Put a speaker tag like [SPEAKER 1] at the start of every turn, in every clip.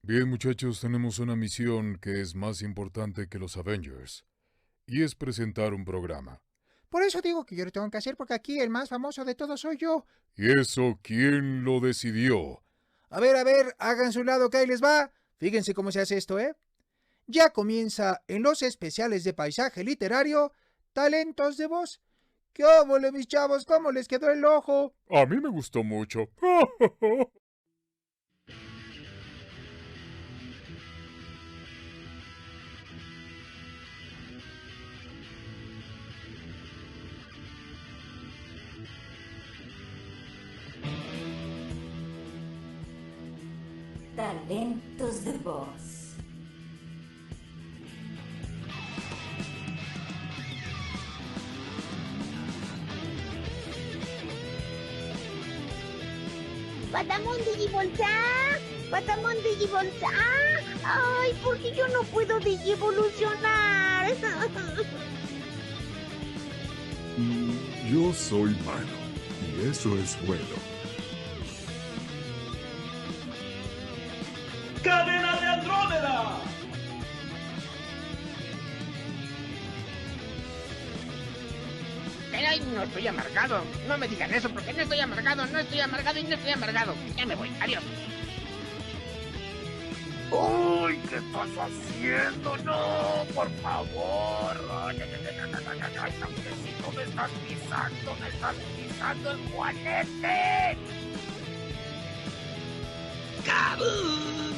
[SPEAKER 1] Bien, muchachos, tenemos una misión que es más importante que los Avengers, y es presentar un programa.
[SPEAKER 2] Por eso digo que yo lo tengo que hacer porque aquí el más famoso de todos soy yo.
[SPEAKER 1] ¿Y eso quién lo decidió?
[SPEAKER 2] A ver, hagan su lado que ahí les va. Fíjense cómo se hace esto, ¿eh? Ya comienza en los especiales de paisaje literario, talentos de voz. ¿Qué óvole, mis chavos? ¿Cómo les quedó el ojo?
[SPEAKER 1] A mí me gustó mucho.
[SPEAKER 3] Talentos de voz.
[SPEAKER 4] Patamón Digivolta, Patamón Digivolta. Ay, ¿por qué yo no puedo Digivolucionar?
[SPEAKER 5] Yo soy malo, y eso es bueno.
[SPEAKER 6] ¡Cadena de Andrómeda!
[SPEAKER 7] Ay, no estoy amargado. No me digan eso porque no estoy amargado, no estoy amargado y no estoy amargado. Ya me voy, adiós.
[SPEAKER 6] ¡Uy! ¿Qué estás haciendo? ¡No! ¡Por favor! ¡Ay, ay, ay, ay, ay, ay, ay, Samuelcito, me estás pisando el juanete! ¡Cabum!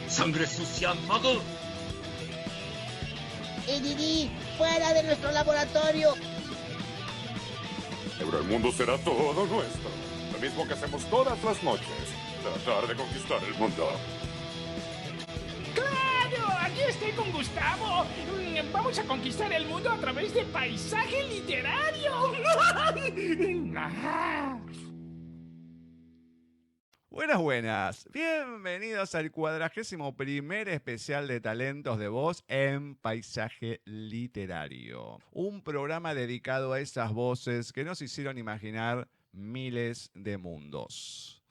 [SPEAKER 6] ¡Sangre sucia, mago!
[SPEAKER 4] Didi, fuera de nuestro laboratorio.
[SPEAKER 5] Pero el mundo será todo nuestro. Lo mismo que hacemos todas las noches. Tratar de conquistar el mundo.
[SPEAKER 8] ¡Claro! Aquí estoy con Gustavo. Vamos a conquistar el mundo a través de paisaje literario.
[SPEAKER 9] Buenas, buenas. Bienvenidos al 41º especial de Talentos de Voz en Paisaje Literario. Un programa dedicado a esas voces que nos hicieron imaginar miles de mundos.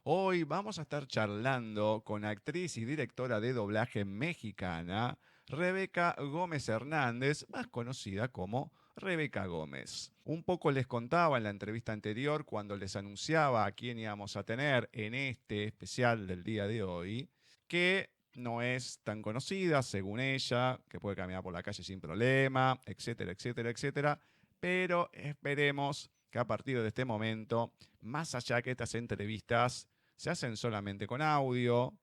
[SPEAKER 9] Hoy vamos a estar charlando con actriz y directora de doblaje mexicana, Rebeca Gómez Hernández, más conocida como Rebeca Gómez. Un poco les contaba en la entrevista anterior cuando les anunciaba a quién íbamos a tener en este especial del día de hoy, que no es tan conocida según ella, que puede caminar por la calle sin problema, etcétera, etcétera, etcétera, pero esperemos que a partir de este momento, más allá que estas entrevistas se hacen solamente con audio,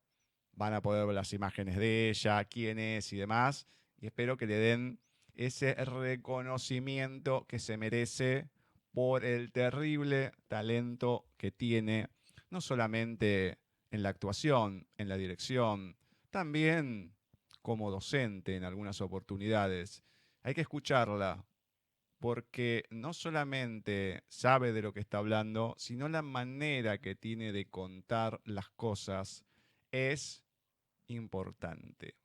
[SPEAKER 9] van a poder ver las imágenes de ella, quién es y demás, y espero que le den ese reconocimiento que se merece por el terrible talento que tiene, no solamente en la actuación, en la dirección, también como docente en algunas oportunidades. Hay que escucharla, porque no solamente sabe de lo que está hablando, sino la manera que tiene de contar las cosas es importante.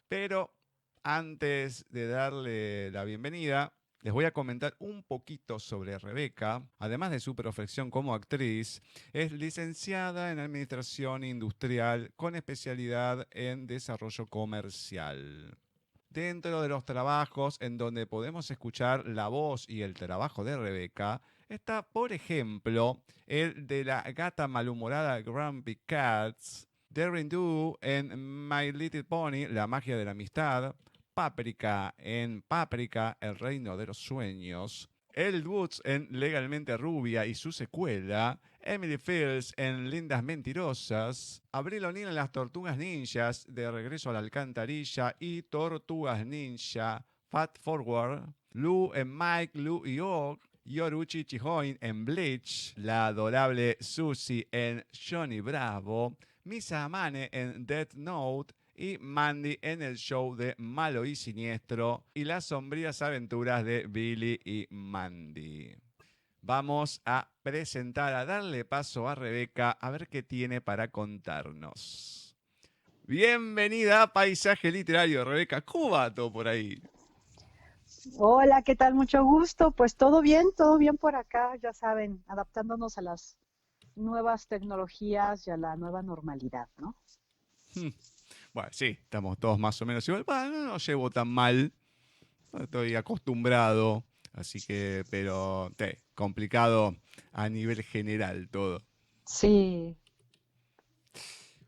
[SPEAKER 9] Pero antes de darle la bienvenida, les voy a comentar un poquito sobre Rebeca. Además de su profesión como actriz, es licenciada en Administración Industrial con especialidad en Desarrollo Comercial. Dentro de los trabajos en donde podemos escuchar la voz y el trabajo de Rebeca, está, por ejemplo, el de la gata malhumorada Grumpy Cats, Daring Do en My Little Pony, La magia de la amistad, Paprika en Paprika, El reino de los sueños, Elle Woods en Legalmente Rubia y su secuela, Emily Fields en Lindas Mentirosas, Abril O'Neil en Las Tortugas Ninjas, De Regreso a la Alcantarilla y Tortugas Ninja, Fat Forward, Lou en Mike, Lou y Og, Yoruchi Chihoin en Bleach, la adorable Susie en Johnny Bravo, Misa Amane en Death Note y Mandy en el show de Malo y Siniestro y las sombrías aventuras de Billy y Mandy. Vamos a presentar, a darle paso a Rebeca a ver qué tiene para contarnos. Bienvenida a Paisaje Literario, Rebeca. ¿Cómo va todo por ahí?
[SPEAKER 10] Hola, ¿qué tal? Mucho gusto. Pues todo bien por acá, ya saben, adaptándonos a las nuevas tecnologías y a la nueva normalidad, ¿no?
[SPEAKER 9] Bueno, sí, estamos todos más o menos igual. Bueno, no llevo tan mal. Estoy acostumbrado. Así que, pero complicado a nivel general todo.
[SPEAKER 10] Sí.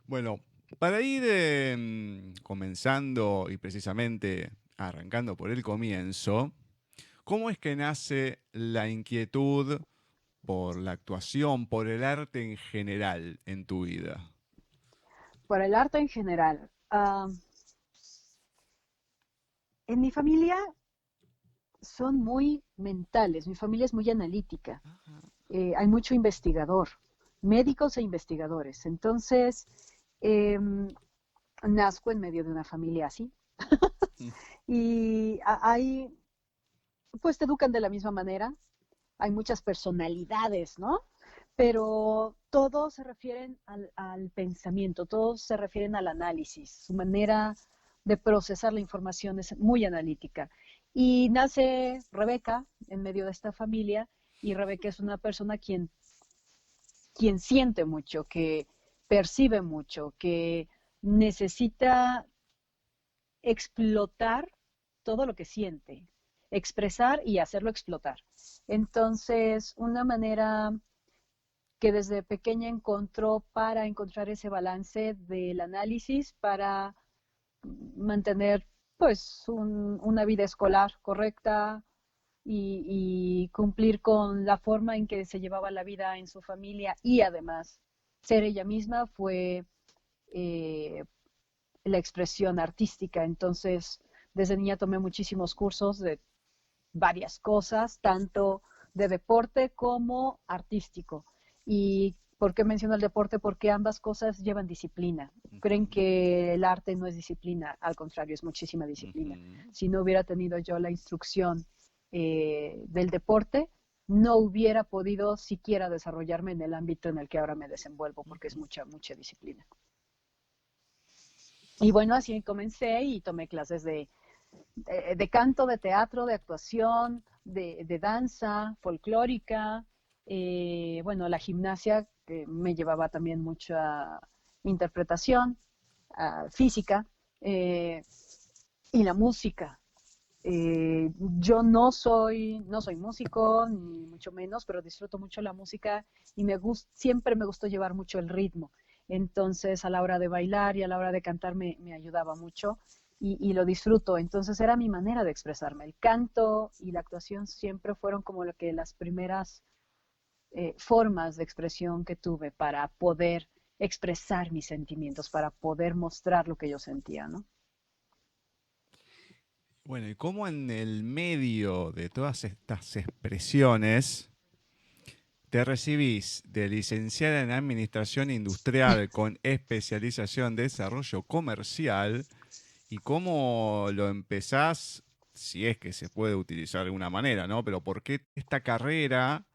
[SPEAKER 9] Bueno, para ir comenzando y precisamente arrancando por el comienzo, ¿cómo es que nace la inquietud por la actuación, por el arte en general en tu vida?
[SPEAKER 10] Por el arte en general. En mi familia son muy mentales, mi familia es muy analítica. Hay mucho investigador, médicos e investigadores. Entonces, nazco en medio de una familia así. Y ahí, pues te educan de la misma manera. Hay muchas personalidades, ¿no? Pero todos se refieren al pensamiento, todos se refieren al análisis. Su manera de procesar la información es muy analítica. Y nace Rebeca en medio de esta familia, y Rebeca es una persona quien siente mucho, que percibe mucho, que necesita explotar todo lo que siente, expresar y hacerlo explotar. Entonces, una manera que desde pequeña encontró para encontrar ese balance del análisis, para mantener pues una vida escolar correcta y cumplir con la forma en que se llevaba la vida en su familia, y además ser ella misma, fue la expresión artística. Entonces, desde niña tomé muchísimos cursos de varias cosas, tanto de deporte como artístico. ¿Y por qué menciono el deporte? Porque ambas cosas llevan disciplina. Creen que el arte no es disciplina, al contrario, es muchísima disciplina. Si no hubiera tenido yo la instrucción del deporte, no hubiera podido siquiera desarrollarme en el ámbito en el que ahora me desenvuelvo, porque es mucha disciplina. Y bueno, así comencé y tomé clases de canto, de teatro, de actuación, de danza folclórica, bueno, la gimnasia, que me llevaba también mucha interpretación, física, y la música. Yo no soy músico, ni mucho menos, pero disfruto mucho la música y siempre me gustó llevar mucho el ritmo. Entonces, a la hora de bailar y a la hora de cantar me ayudaba mucho. Y lo disfruto. Entonces era mi manera de expresarme. El canto y la actuación siempre fueron como las primeras formas de expresión que tuve para poder expresar mis sentimientos, para poder mostrar lo que yo sentía, ¿no?
[SPEAKER 9] Bueno, y cómo en el medio de todas estas expresiones te recibís de licenciada en Administración Industrial con especialización de Desarrollo Comercial, y cómo lo empezás, si es que se puede utilizar de alguna manera, ¿no? Pero ¿por qué esta carrera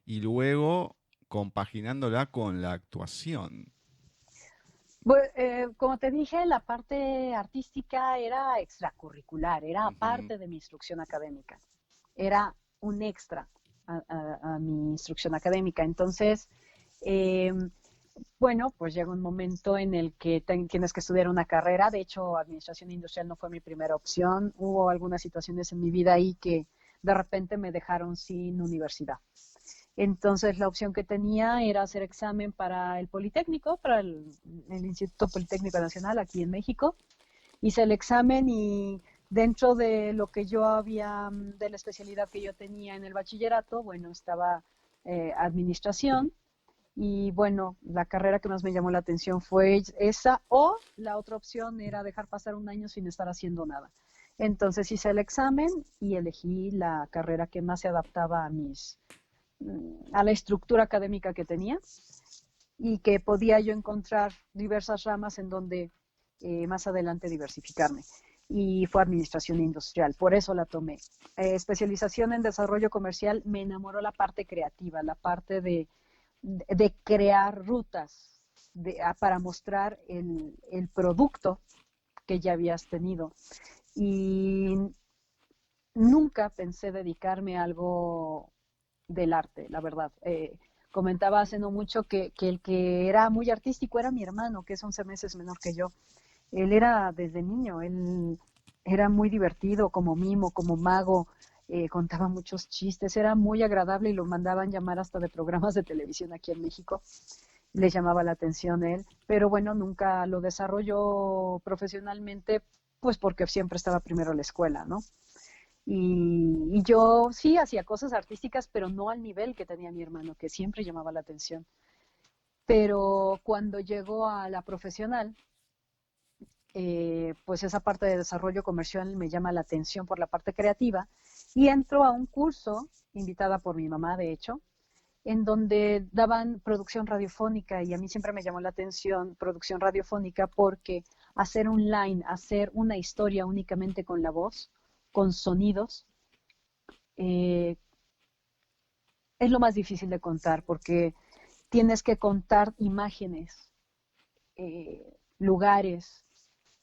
[SPEAKER 9] y luego compaginándola con la actuación?
[SPEAKER 10] Bueno, como te dije, la parte artística era extracurricular, era parte de mi instrucción académica, era un extra a mi instrucción académica. Entonces, bueno, pues llega un momento en el que tienes que estudiar una carrera. De hecho, administración industrial no fue mi primera opción. Hubo algunas situaciones en mi vida ahí que de repente me dejaron sin universidad. Entonces, la opción que tenía era hacer examen para el Politécnico, para el Instituto Politécnico Nacional aquí en México. Hice el examen y dentro de lo que yo había, de la especialidad que yo tenía en el bachillerato, bueno, estaba administración. Y bueno, la carrera que más me llamó la atención fue esa, o la otra opción era dejar pasar un año sin estar haciendo nada. Entonces hice el examen y elegí la carrera que más se adaptaba a la estructura académica que tenía, y que podía yo encontrar diversas ramas en donde más adelante diversificarme. Y fue administración industrial, por eso la tomé. Especialización en desarrollo comercial, me enamoró la parte creativa, la parte de crear rutas para mostrar el producto que ya habías tenido. Y nunca pensé dedicarme a algo del arte, la verdad. Comentaba hace no mucho que el que era muy artístico era mi hermano, que es 11 meses menor que yo. Él era desde niño, él era muy divertido como mimo, como mago, contaba muchos chistes, era muy agradable y lo mandaban llamar hasta de programas de televisión aquí en México. Le llamaba la atención él, pero bueno, nunca lo desarrolló profesionalmente, pues porque siempre estaba primero en la escuela, ¿no? Y yo sí hacía cosas artísticas, pero no al nivel que tenía mi hermano, que siempre llamaba la atención. Pero cuando llegó a la profesional, pues esa parte de desarrollo comercial me llama la atención por la parte creativa y entro a un curso, invitada por mi mamá, de hecho, en donde daban producción radiofónica y a mí siempre me llamó la atención producción radiofónica porque hacer online, hacer una historia únicamente con la voz, con sonidos, es lo más difícil de contar porque tienes que contar imágenes, lugares,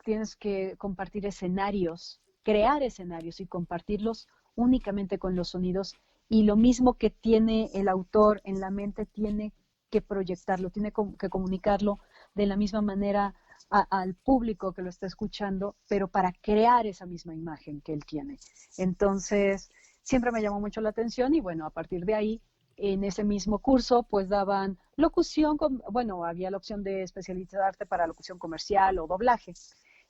[SPEAKER 10] tienes que compartir escenarios, crear escenarios y compartirlos únicamente con los sonidos. Y lo mismo que tiene el autor en la mente, tiene que proyectarlo, tiene que comunicarlo de la misma manera al público que lo está escuchando, pero para crear esa misma imagen que él tiene. Entonces, siempre me llamó mucho la atención y bueno, a partir de ahí, en ese mismo curso, pues daban locución, bueno, había la opción de especializarte para locución comercial o doblaje.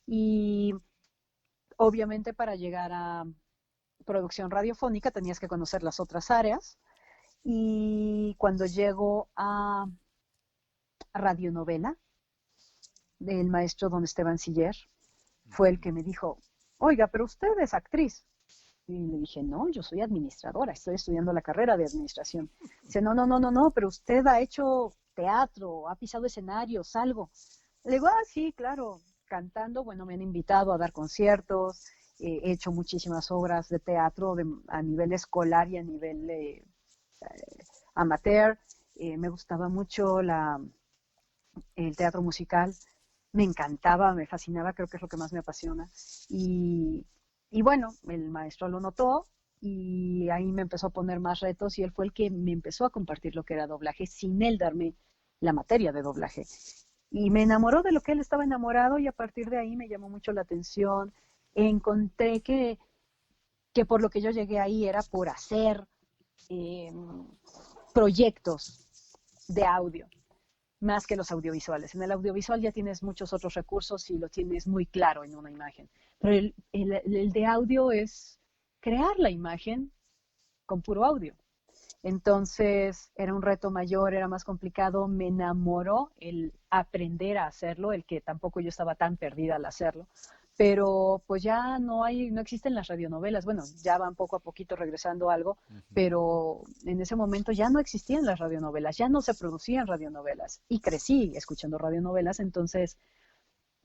[SPEAKER 10] Y obviamente para llegar a producción radiofónica tenías que conocer las otras áreas y cuando llego a radionovela, el maestro don Esteban Siller fue el que me dijo, oiga, pero usted es actriz. Y le dije, no, yo soy administradora, estoy estudiando la carrera de administración. Dice, no, pero usted ha hecho teatro, ha pisado escenarios, algo. Le digo, sí, claro, cantando, bueno, me han invitado a dar conciertos, he hecho muchísimas obras de teatro a nivel escolar y a nivel amateur. Me gustaba mucho el teatro musical, me encantaba, me fascinaba, creo que es lo que más me apasiona. Y bueno, el maestro lo notó y ahí me empezó a poner más retos y él fue el que me empezó a compartir lo que era doblaje sin él darme la materia de doblaje. Y me enamoró de lo que él estaba enamorado y a partir de ahí me llamó mucho la atención. Encontré que por lo que yo llegué ahí era por hacer proyectos de audio, más que los audiovisuales. En el audiovisual ya tienes muchos otros recursos y lo tienes muy claro en una imagen. Pero el de audio es crear la imagen con puro audio. Entonces era un reto mayor, era más complicado, me enamoró el aprender a hacerlo, el que tampoco yo estaba tan perdida al hacerlo, pero pues ya no existen las radionovelas, bueno, ya van poco a poquito regresando algo, pero en ese momento ya no existían las radionovelas, ya no se producían radionovelas y crecí escuchando radionovelas, entonces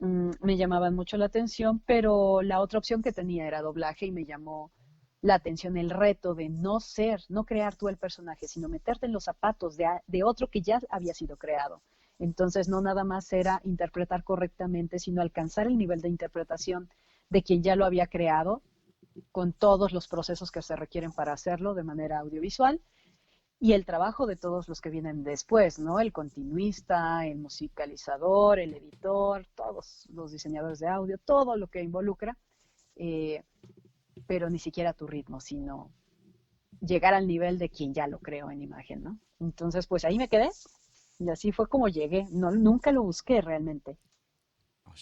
[SPEAKER 10] me llamaban mucho la atención, pero la otra opción que tenía era doblaje y me llamó la atención el reto de no crear tú el personaje, sino meterte en los zapatos de otro que ya había sido creado. Entonces no nada más era interpretar correctamente, sino alcanzar el nivel de interpretación de quien ya lo había creado, con todos los procesos que se requieren para hacerlo de manera audiovisual, y el trabajo de todos los que vienen después, ¿no? El continuista, el musicalizador, el editor, todos los diseñadores de audio, todo lo que involucra, pero ni siquiera a tu ritmo, sino llegar al nivel de quien ya lo creó en imagen, ¿no? Entonces, pues ahí me quedé, y así fue como llegué. No, nunca lo busqué realmente.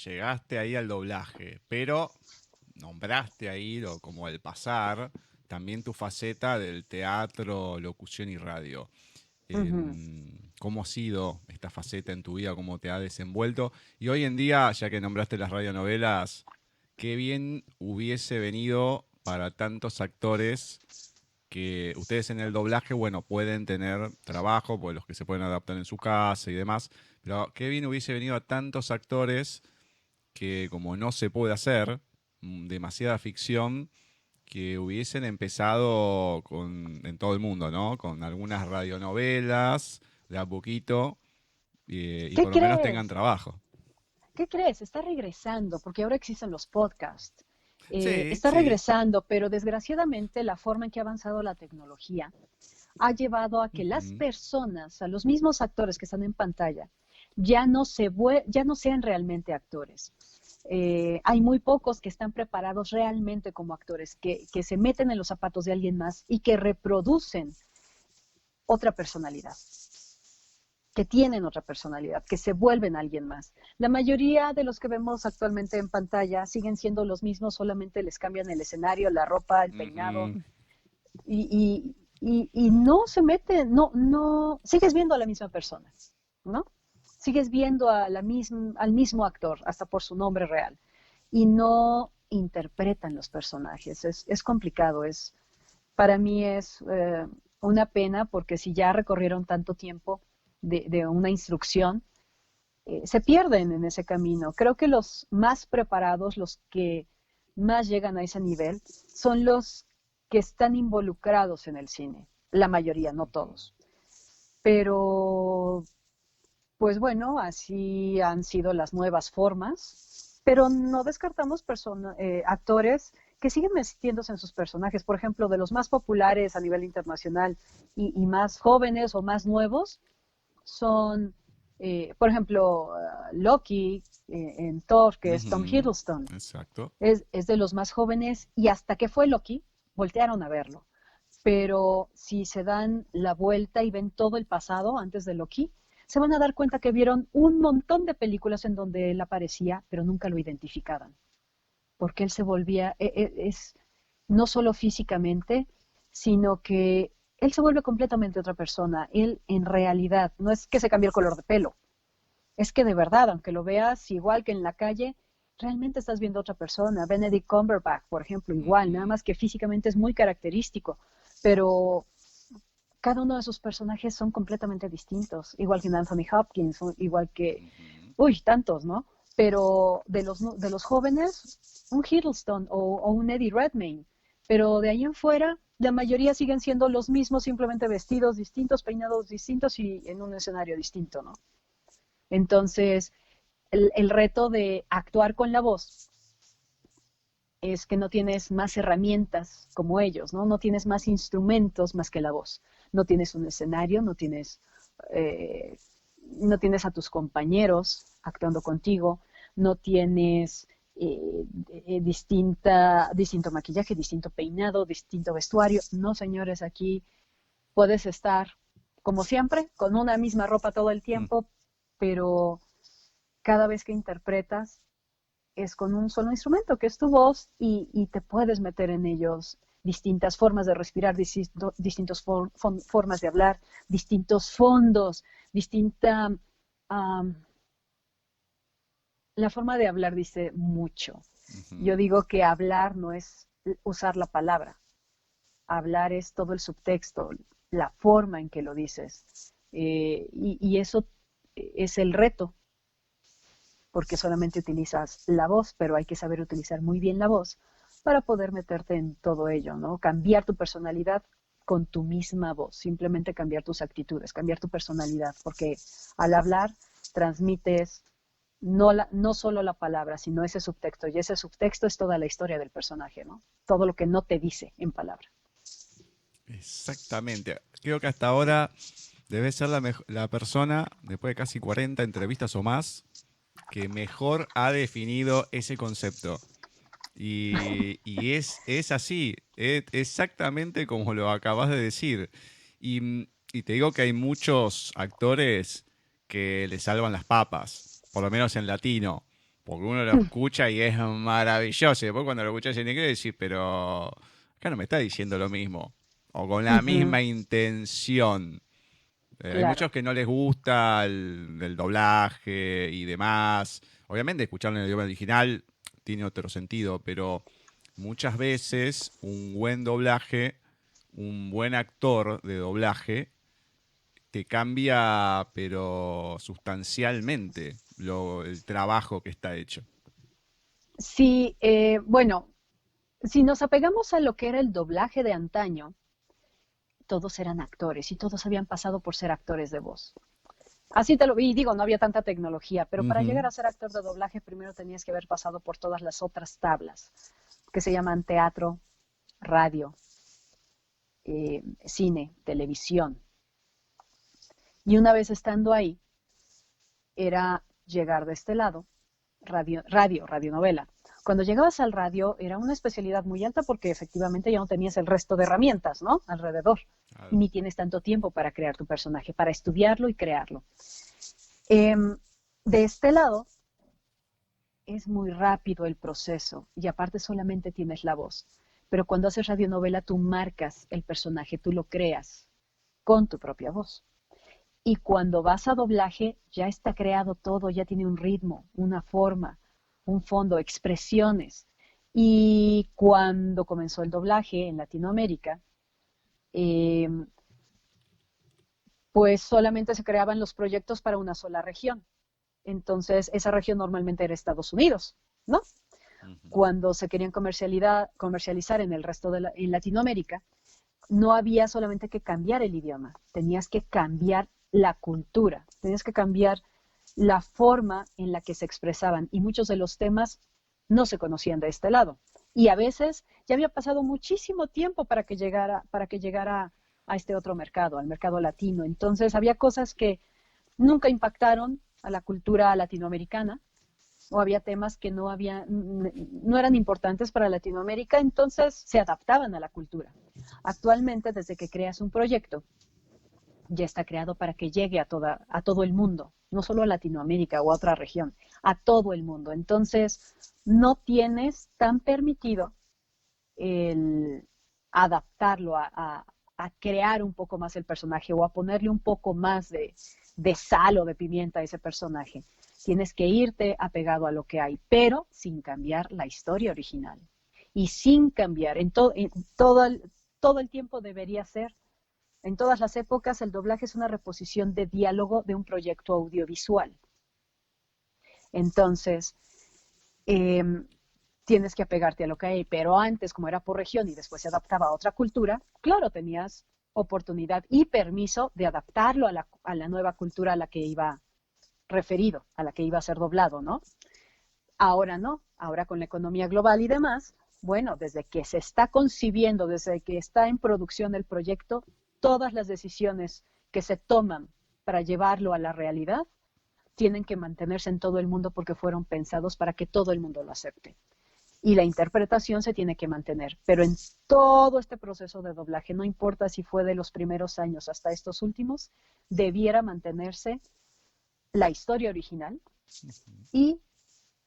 [SPEAKER 9] Llegaste ahí al doblaje, pero nombraste ahí como el pasar, también tu faceta del teatro, locución y radio. ¿Cómo ha sido esta faceta en tu vida? ¿Cómo te ha desenvuelto? Y hoy en día, ya que nombraste las radionovelas, qué bien hubiese venido para tantos actores que ustedes en el doblaje, bueno, pueden tener trabajo, pues los que se pueden adaptar en su casa y demás, pero qué bien hubiese venido a tantos actores que como no se puede hacer demasiada ficción, que hubiesen empezado en todo el mundo, ¿no? Con algunas radionovelas, de a poquito, y por lo menos tengan trabajo.
[SPEAKER 10] ¿Qué crees? Está regresando, porque ahora existen los podcasts.
[SPEAKER 9] Sí,
[SPEAKER 10] está regresando, pero desgraciadamente la forma en que ha avanzado la tecnología ha llevado a que las personas, a los mismos actores que están en pantalla, ya no sean realmente actores. Hay muy pocos que están preparados realmente como actores, que se meten en los zapatos de alguien más y que reproducen otra personalidad, que tienen otra personalidad, que se vuelven alguien más. La mayoría de los que vemos actualmente en pantalla siguen siendo los mismos, solamente les cambian el escenario, la ropa, el peinado, y no se meten, no, sigues viendo a la misma persona, ¿no? Sigues viendo al mismo actor, hasta por su nombre real, y no interpretan los personajes. Es complicado, para mí es una pena, porque si ya recorrieron tanto tiempo de una instrucción, se pierden en ese camino. Creo que los más preparados, los que más llegan a ese nivel, son los que están involucrados en el cine. La mayoría, no todos. Pero, pues bueno, así han sido las nuevas formas, pero no descartamos actores que siguen metiéndose en sus personajes. Por ejemplo, de los más populares a nivel internacional y más jóvenes o más nuevos, son, por ejemplo, Loki en Thor, que es Tom Hiddleston.
[SPEAKER 9] Exacto.
[SPEAKER 10] Es de los más jóvenes, y hasta que fue Loki, voltearon a verlo. Pero si se dan la vuelta y ven todo el pasado antes de Loki, se van a dar cuenta que vieron un montón de películas en donde él aparecía, pero nunca lo identificaban. Porque él se volvía, no solo físicamente, sino que él se vuelve completamente otra persona. Él, en realidad, no es que se cambie el color de pelo, es que de verdad, aunque lo veas igual que en la calle, realmente estás viendo a otra persona. Benedict Cumberbatch, por ejemplo, igual, nada más que físicamente es muy característico, pero cada uno de sus personajes son completamente distintos, igual que Anthony Hopkins, igual que, tantos, ¿no? Pero de los jóvenes, un Hiddleston o un Eddie Redmayne, pero de ahí en fuera, la mayoría siguen siendo los mismos, simplemente vestidos distintos, peinados distintos y en un escenario distinto, ¿no? Entonces, el reto de actuar con la voz es que no tienes más herramientas como ellos, ¿no? No tienes más instrumentos más que la voz. No tienes un escenario, no tienes a tus compañeros actuando contigo, no tienes distinto maquillaje, distinto peinado, distinto vestuario. No, señores, aquí puedes estar como siempre, con una misma ropa todo el tiempo, pero cada vez que interpretas es con un solo instrumento, que es tu voz, y te puedes meter en ellos. Distintas formas de respirar, distintas formas de hablar, distintos fondos, la forma de hablar dice mucho. Yo digo que hablar no es usar la palabra. Hablar es todo el subtexto, la forma en que lo dices. Y eso es el reto, porque solamente utilizas la voz, pero hay que saber utilizar muy bien la voz para poder meterte en todo ello, ¿no? Cambiar tu personalidad con tu misma voz, simplemente cambiar tus actitudes, cambiar tu personalidad, porque al hablar transmites no solo la palabra, sino ese subtexto, y ese subtexto es toda la historia del personaje, ¿no? Todo lo que no te dice en palabra.
[SPEAKER 9] Exactamente. Creo que hasta ahora debe ser la persona, después de casi 40 entrevistas o más, que mejor ha definido ese concepto. Y es así, es exactamente como lo acabas de decir. Y te digo que hay muchos actores que le salvan las papas, por lo menos en latino, porque uno lo escucha y es maravilloso. Y después cuando lo escuchas en inglés decís, pero acá no me está diciendo lo mismo, o con la misma intención. Claro. Hay muchos que no les gusta el doblaje y demás. Obviamente escucharlo en el idioma original tiene otro sentido, pero muchas veces un buen doblaje, un buen actor de doblaje, te cambia, pero sustancialmente, el trabajo que está hecho.
[SPEAKER 10] Sí, bueno, si nos apegamos a lo que era el doblaje de antaño, todos eran actores y todos habían pasado por ser actores de voz. Así te lo vi, digo, no había tanta tecnología, pero para llegar a ser actor de doblaje primero tenías que haber pasado por todas las otras tablas, que se llaman teatro, radio, cine, televisión. Y una vez estando ahí, era llegar de este lado, radionovela. Cuando llegabas al radio era una especialidad muy alta porque efectivamente ya no tenías el resto de herramientas, ¿no? Alrededor. Y ni tienes tanto tiempo para crear tu personaje, para estudiarlo y crearlo. De este lado es muy rápido el proceso y aparte solamente tienes la voz. Pero cuando haces radionovela tú marcas el personaje, tú lo creas con tu propia voz. Y cuando vas a doblaje ya está creado todo, ya tiene un ritmo, una forma, un fondo, expresiones. Y cuando comenzó el doblaje en Latinoamérica, pues solamente se creaban los proyectos para una sola región. Entonces, esa región normalmente era Estados Unidos, ¿no? Cuando se querían comercializar en el resto en Latinoamérica, no había solamente que cambiar el idioma, tenías que cambiar la cultura, tenías que cambiar la forma en la que se expresaban y muchos de los temas no se conocían de este lado. Y a veces ya había pasado muchísimo tiempo para que llegara a este otro mercado, al mercado latino. Entonces había cosas que nunca impactaron a la cultura latinoamericana o había temas que no eran importantes para Latinoamérica, entonces se adaptaban a la cultura. Actualmente, desde que creas un proyecto, ya está creado para que llegue a todo el mundo, no solo a Latinoamérica o a otra región, a todo el mundo. Entonces, no tienes tan permitido el adaptarlo a crear un poco más el personaje o a ponerle un poco más de sal o de pimienta a ese personaje. Tienes que irte apegado a lo que hay, pero sin cambiar la historia original. Y sin cambiar, todo el tiempo debería ser. En todas las épocas, el doblaje es una reposición de diálogo de un proyecto audiovisual. Entonces, tienes que apegarte a lo que hay, pero antes, como era por región y después se adaptaba a otra cultura, claro, tenías oportunidad y permiso de adaptarlo a la nueva cultura a la que iba referido, a la que iba a ser doblado, ¿no? Ahora no, ahora con la economía global y demás, bueno, desde que se está concibiendo, desde que está en producción el proyecto, todas las decisiones que se toman para llevarlo a la realidad tienen que mantenerse en todo el mundo porque fueron pensados para que todo el mundo lo acepte. Y la interpretación se tiene que mantener. Pero en todo este proceso de doblaje, no importa si fue de los primeros años hasta estos últimos, debiera mantenerse la historia original y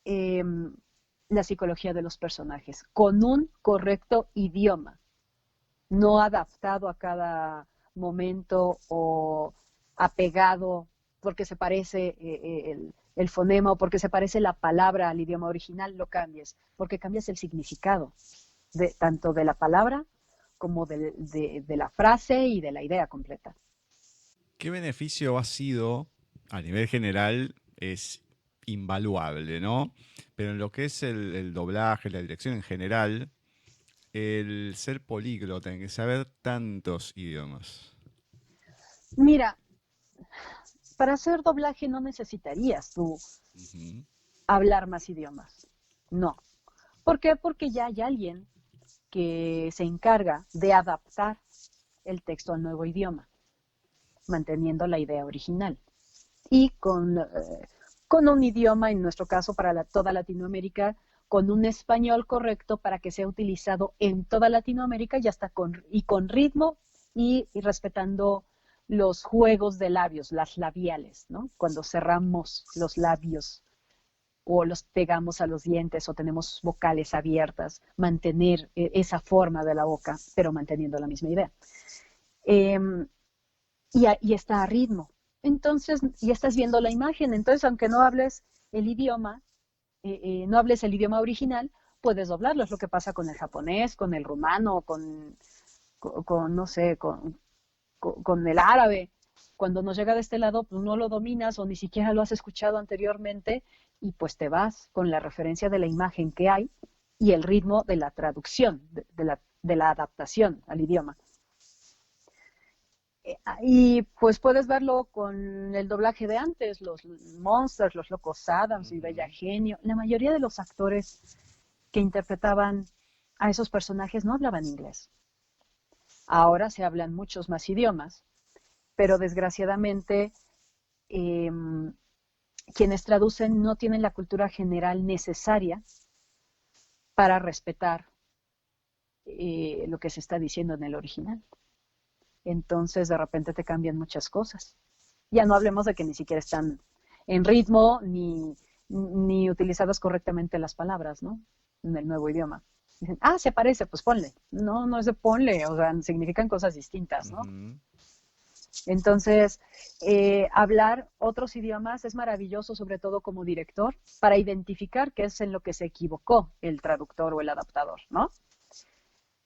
[SPEAKER 10] la psicología de los personajes, con un correcto idioma, no adaptado a cada momento o apegado porque se parece el fonema o porque se parece la palabra al idioma original, lo cambies, porque cambias el significado tanto de la palabra como de la frase y de la idea completa.
[SPEAKER 9] ¿Qué beneficio ha sido, a nivel general, es invaluable, ¿no? Pero en lo que es el doblaje, la dirección en general, el ser políglota, en que saber tantos idiomas?
[SPEAKER 10] Mira, para hacer doblaje no necesitarías tú hablar más idiomas. No. ¿Por qué? Porque ya hay alguien que se encarga de adaptar el texto al nuevo idioma, manteniendo la idea original. Y con un idioma, en nuestro caso para toda Latinoamérica, con un español correcto para que sea utilizado en toda Latinoamérica, ya está con ritmo y respetando los juegos de labios, las labiales, ¿no? Cuando cerramos los labios o los pegamos a los dientes o tenemos vocales abiertas, mantener esa forma de la boca, pero manteniendo la misma idea. Y está a ritmo. Entonces, y estás viendo la imagen. Entonces, aunque no hables el idioma, no hables el idioma original, puedes doblarlo. Es lo que pasa con el japonés, con el rumano, con no sé, con el árabe. Cuando nos llega de este lado, pues no lo dominas o ni siquiera lo has escuchado anteriormente y pues te vas con la referencia de la imagen que hay y el ritmo de la traducción, de la adaptación al idioma. Y pues puedes verlo con el doblaje de antes, los Monsters, los Locos Adams y Bella Genio. La mayoría de los actores que interpretaban a esos personajes no hablaban inglés. Ahora se hablan muchos más idiomas, pero desgraciadamente quienes traducen no tienen la cultura general necesaria para respetar lo que se está diciendo en el original. Entonces de repente te cambian muchas cosas. Ya no hablemos de que ni siquiera están en ritmo ni utilizadas correctamente las palabras, ¿no? En el nuevo idioma. Dicen, se parece, pues ponle. No, no es de ponle, o sea, significan cosas distintas, ¿no? Entonces, hablar otros idiomas es maravilloso, sobre todo como director, para identificar qué es en lo que se equivocó el traductor o el adaptador, ¿no?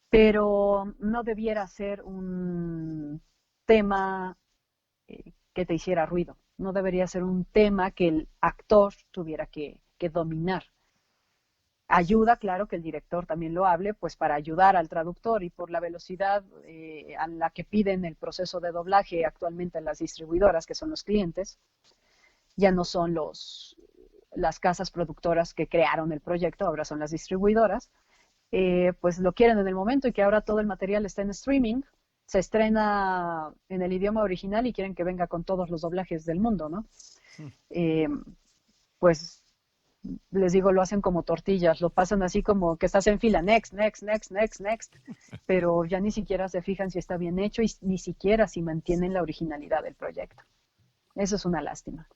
[SPEAKER 10] Pero no debiera ser un tema que te hiciera ruido. No debería ser un tema que el actor tuviera que dominar. Ayuda, claro, que el director también lo hable, pues para ayudar al traductor y por la velocidad a la que piden el proceso de doblaje actualmente en las distribuidoras, que son los clientes, ya no son las casas productoras que crearon el proyecto, ahora son las distribuidoras, pues lo quieren en el momento y que ahora todo el material está en streaming, se estrena en el idioma original y quieren que venga con todos los doblajes del mundo, ¿no? Pues les digo, lo hacen como tortillas, lo pasan así como que estás en fila, next, next, next, next, next, pero ya ni siquiera se fijan si está bien hecho y ni siquiera si mantienen la originalidad del proyecto. Eso es una lástima.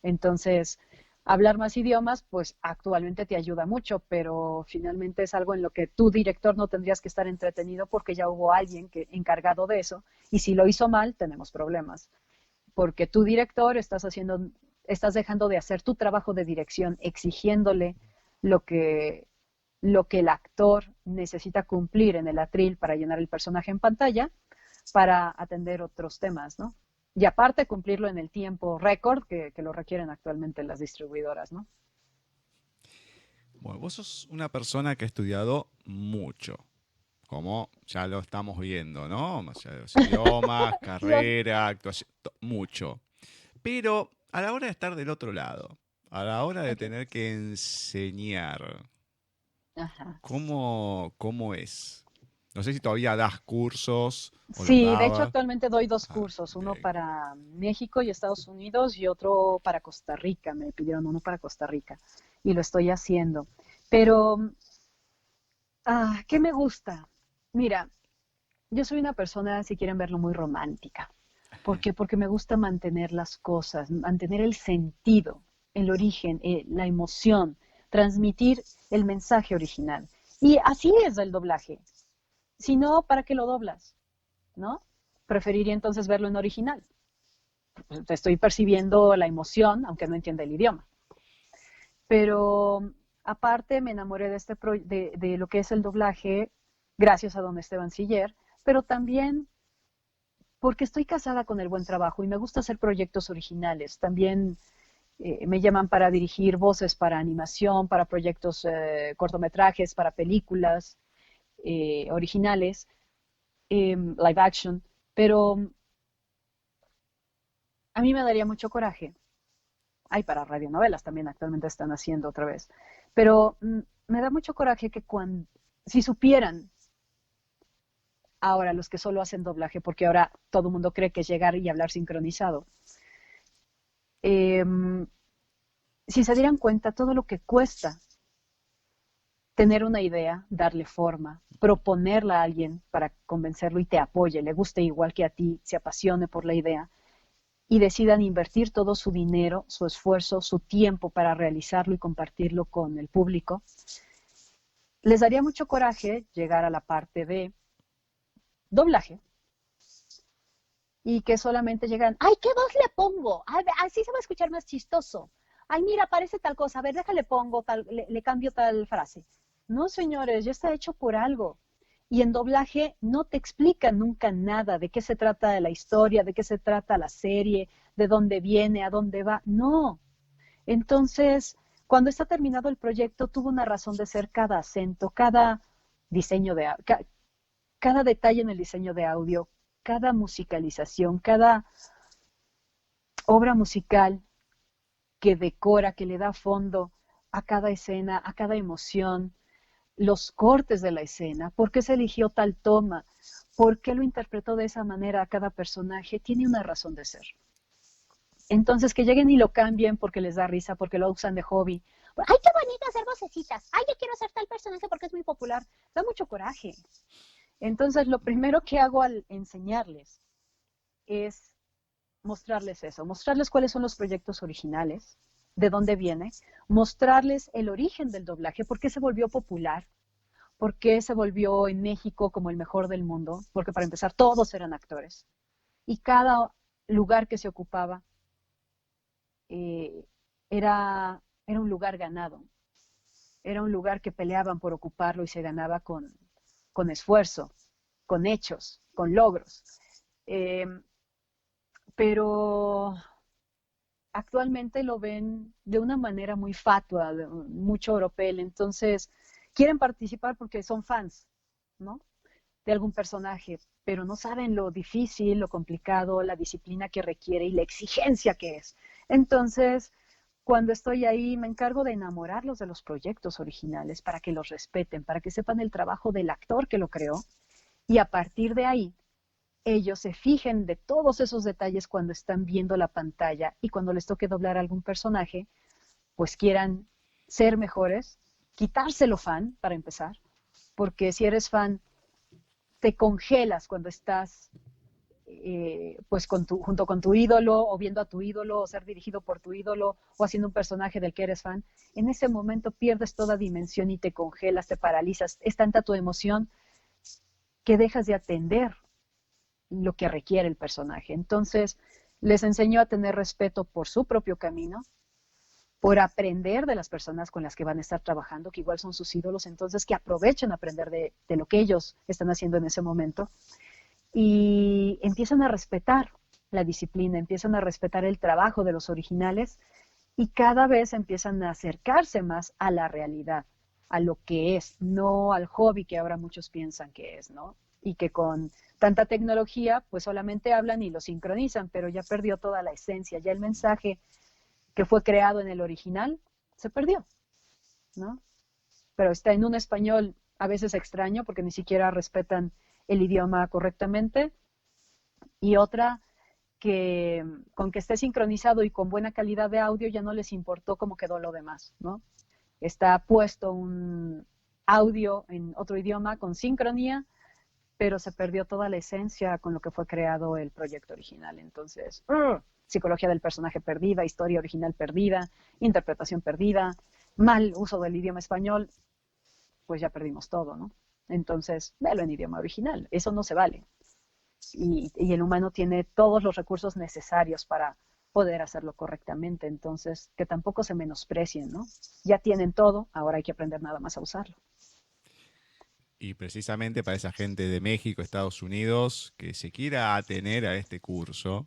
[SPEAKER 10] Entonces, hablar más idiomas, pues actualmente te ayuda mucho, pero finalmente es algo en lo que tú, director, no tendrías que estar entretenido porque ya hubo alguien encargado de eso, y si lo hizo mal, tenemos problemas. Porque tú, director, estás dejando de hacer tu trabajo de dirección, exigiéndole lo que el actor necesita cumplir en el atril para llenar el personaje en pantalla, para atender otros temas, ¿no? Y aparte cumplirlo en el tiempo récord que lo requieren actualmente las distribuidoras, ¿no?
[SPEAKER 9] Bueno, vos sos una persona que ha estudiado mucho, como ya lo estamos viendo, ¿no? O sea, los idiomas, carrera, actuación, mucho. Pero a la hora de estar del otro lado, a la hora de tener que enseñar, ¿cómo es? No sé si todavía das cursos.
[SPEAKER 10] Sí, de hecho actualmente doy 2 cursos, uno para México y Estados Unidos y otro para Costa Rica. Me pidieron uno para Costa Rica y lo estoy haciendo. Pero, ¿qué me gusta? Mira, yo soy una persona, si quieren verlo, muy romántica. ¿Por qué? Porque me gusta mantener las cosas, mantener el sentido, el origen, la emoción, transmitir el mensaje original. Y así es el doblaje. Si no, ¿para qué lo doblas? ¿No? Preferiría entonces verlo en original. Estoy percibiendo la emoción, aunque no entienda el idioma. Pero aparte me enamoré de lo que es el doblaje gracias a don Esteban Siller, pero también porque estoy casada con el buen trabajo y me gusta hacer proyectos originales. También me llaman para dirigir voces para animación, para proyectos cortometrajes, para películas originales, live action, pero a mí me daría mucho coraje. Hay para radionovelas también actualmente están haciendo otra vez, pero me da mucho coraje que si supieran ahora los que solo hacen doblaje, porque ahora todo el mundo cree que es llegar y hablar sincronizado, si se dieran cuenta todo lo que cuesta tener una idea, darle forma, proponerla a alguien para convencerlo y te apoye, le guste igual que a ti, se apasione por la idea y decidan invertir todo su dinero, su esfuerzo, su tiempo para realizarlo y compartirlo con el público, les daría mucho coraje llegar a la parte de doblaje y que solamente llegan, ¡ay, qué voz le pongo! Así se va a escuchar más chistoso. ¡Ay, mira, parece tal cosa! A ver, déjale pongo, le cambio tal frase. No, señores, ya está hecho por algo. Y en doblaje no te explican nunca nada de qué se trata la historia, de qué se trata la serie, de dónde viene, a dónde va. No. Entonces, cuando está terminado el proyecto, tuvo una razón de ser cada acento, cada diseño cada detalle en el diseño de audio, cada musicalización, cada obra musical que decora, que le da fondo a cada escena, a cada emoción, los cortes de la escena, por qué se eligió tal toma, por qué lo interpretó de esa manera a cada personaje, tiene una razón de ser. Entonces, que lleguen y lo cambien porque les da risa, porque lo usan de hobby.
[SPEAKER 4] ¡Ay, qué bonito hacer vocecitas! ¡Ay, yo quiero hacer tal personaje porque es muy popular!
[SPEAKER 10] Da mucho coraje. Entonces, lo primero que hago al enseñarles es mostrarles eso, mostrarles cuáles son los proyectos originales, de dónde viene, mostrarles el origen del doblaje, por qué se volvió popular, por qué se volvió en México como el mejor del mundo, porque para empezar todos eran actores. Y cada lugar que se ocupaba era un lugar ganado, era un lugar que peleaban por ocuparlo y se ganaba con esfuerzo, con hechos, con logros. Pero actualmente lo ven de una manera muy fatua, mucho oropel, entonces quieren participar porque son fans, ¿no?, de algún personaje, pero no saben lo difícil, lo complicado, la disciplina que requiere y la exigencia que es. Entonces, cuando estoy ahí, me encargo de enamorarlos de los proyectos originales para que los respeten, para que sepan el trabajo del actor que lo creó, y a partir de ahí, ellos se fijen de todos esos detalles cuando están viendo la pantalla y cuando les toque doblar a algún personaje, pues quieran ser mejores, quitárselo fan, para empezar, porque si eres fan, te congelas cuando estás pues junto con tu ídolo, o viendo a tu ídolo, o ser dirigido por tu ídolo, o haciendo un personaje del que eres fan. En ese momento pierdes toda dimensión y te congelas, te paralizas. Es tanta tu emoción que dejas de atender lo que requiere el personaje. Entonces, les enseño a tener respeto por su propio camino, por aprender de las personas con las que van a estar trabajando, que igual son sus ídolos, entonces que aprovechen a aprender de lo que ellos están haciendo en ese momento, y empiezan a respetar la disciplina, empiezan a respetar el trabajo de los originales, y cada vez empiezan a acercarse más a la realidad, a lo que es, no al hobby que ahora muchos piensan que es, ¿no? Y que con tanta tecnología, pues solamente hablan y lo sincronizan, pero ya perdió toda la esencia, ya el mensaje que fue creado en el original se perdió, ¿no? Pero está en un español a veces extraño porque ni siquiera respetan el idioma correctamente, y otra que con que esté sincronizado y con buena calidad de audio ya no les importó cómo quedó lo demás, ¿no? Está puesto un audio en otro idioma con sincronía, pero se perdió toda la esencia con lo que fue creado el proyecto original. Entonces, psicología del personaje perdida, historia original perdida, interpretación perdida, mal uso del idioma español, pues ya perdimos todo, ¿no? Entonces, velo en idioma original, eso no se vale. Y el humano tiene todos los recursos necesarios para poder hacerlo correctamente, entonces que tampoco se menosprecien, ¿no? Ya tienen todo, ahora hay que aprender nada más a usarlo.
[SPEAKER 9] Y precisamente para esa gente de México, Estados Unidos, que se quiera atener a este curso,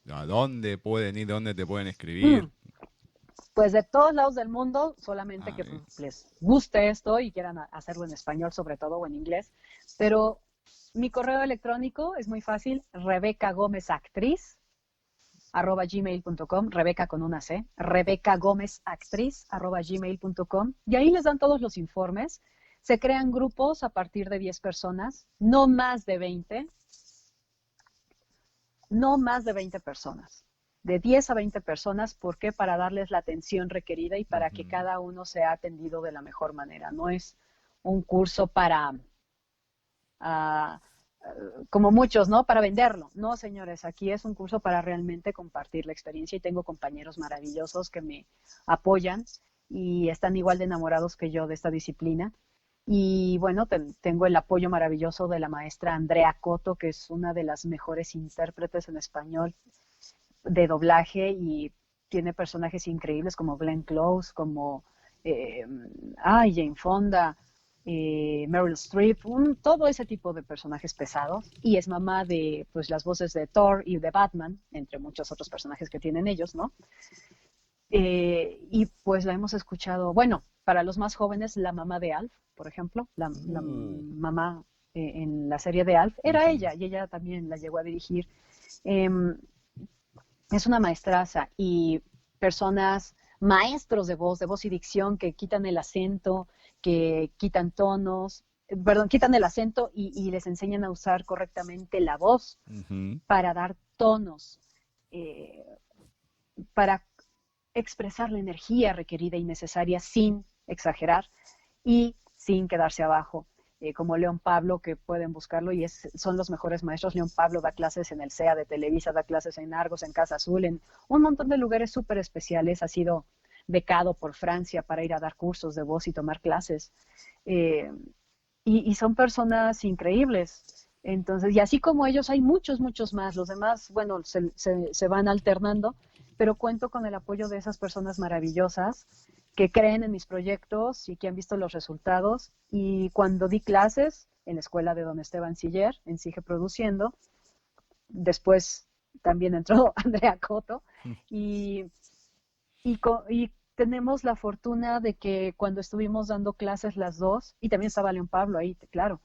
[SPEAKER 9] ¿a dónde pueden ir, dónde te pueden escribir?
[SPEAKER 10] Pues de todos lados del mundo, solamente que les guste esto y quieran hacerlo en español sobre todo, o en inglés, pero mi correo electrónico es muy fácil, rebecagomezactriz@gmail.com, Rebeca con una C, rebecagomezactriz@gmail.com, y ahí les dan todos los informes. Se crean grupos a partir de 10 personas, no más de 20, no más de 20 personas, de 10 a 20 personas, ¿por qué? Para darles la atención requerida y para que cada uno sea atendido de la mejor manera. No es un curso para, como muchos, ¿no? Para venderlo. No, señores, aquí es un curso para realmente compartir la experiencia, y tengo compañeros maravillosos que me apoyan y están igual de enamorados que yo de esta disciplina. Y bueno, tengo el apoyo maravilloso de la maestra Andrea Coto, que es una de las mejores intérpretes en español de doblaje, y tiene personajes increíbles como Glenn Close, como Jane Fonda, Meryl Streep, todo ese tipo de personajes pesados, y es mamá de pues las voces de Thor y de Batman, entre muchos otros personajes que tienen ellos, ¿no? Y pues la hemos escuchado, bueno, para los más jóvenes, la mamá de Alf, por ejemplo, la mamá en la serie de Alf, era ella, y ella también la llegó a dirigir. Es una maestraza, y personas maestros de voz y dicción que quitan el acento, que quitan tonos, perdón, quitan el acento y les enseñan a usar correctamente la voz para dar tonos, para expresar la energía requerida y necesaria sin exagerar y sin quedarse abajo. Como León Pablo, que pueden buscarlo y son los mejores maestros. León Pablo da clases en el CEA de Televisa, da clases en Argos, en Casa Azul, en un montón de lugares súper especiales. Ha sido becado por Francia para ir a dar cursos de voz y tomar clases. Y son personas increíbles. Entonces, y así como ellos, hay muchos, muchos más. Los demás, bueno, se van alternando, pero cuento con el apoyo de esas personas maravillosas que creen en mis proyectos y que han visto los resultados. Y cuando di clases en la escuela de don Esteban Siller, en Sige Produciendo, después también entró Andrea Coto, y tenemos la fortuna de que cuando estuvimos dando clases las dos, y también estaba León Pablo ahí, claro,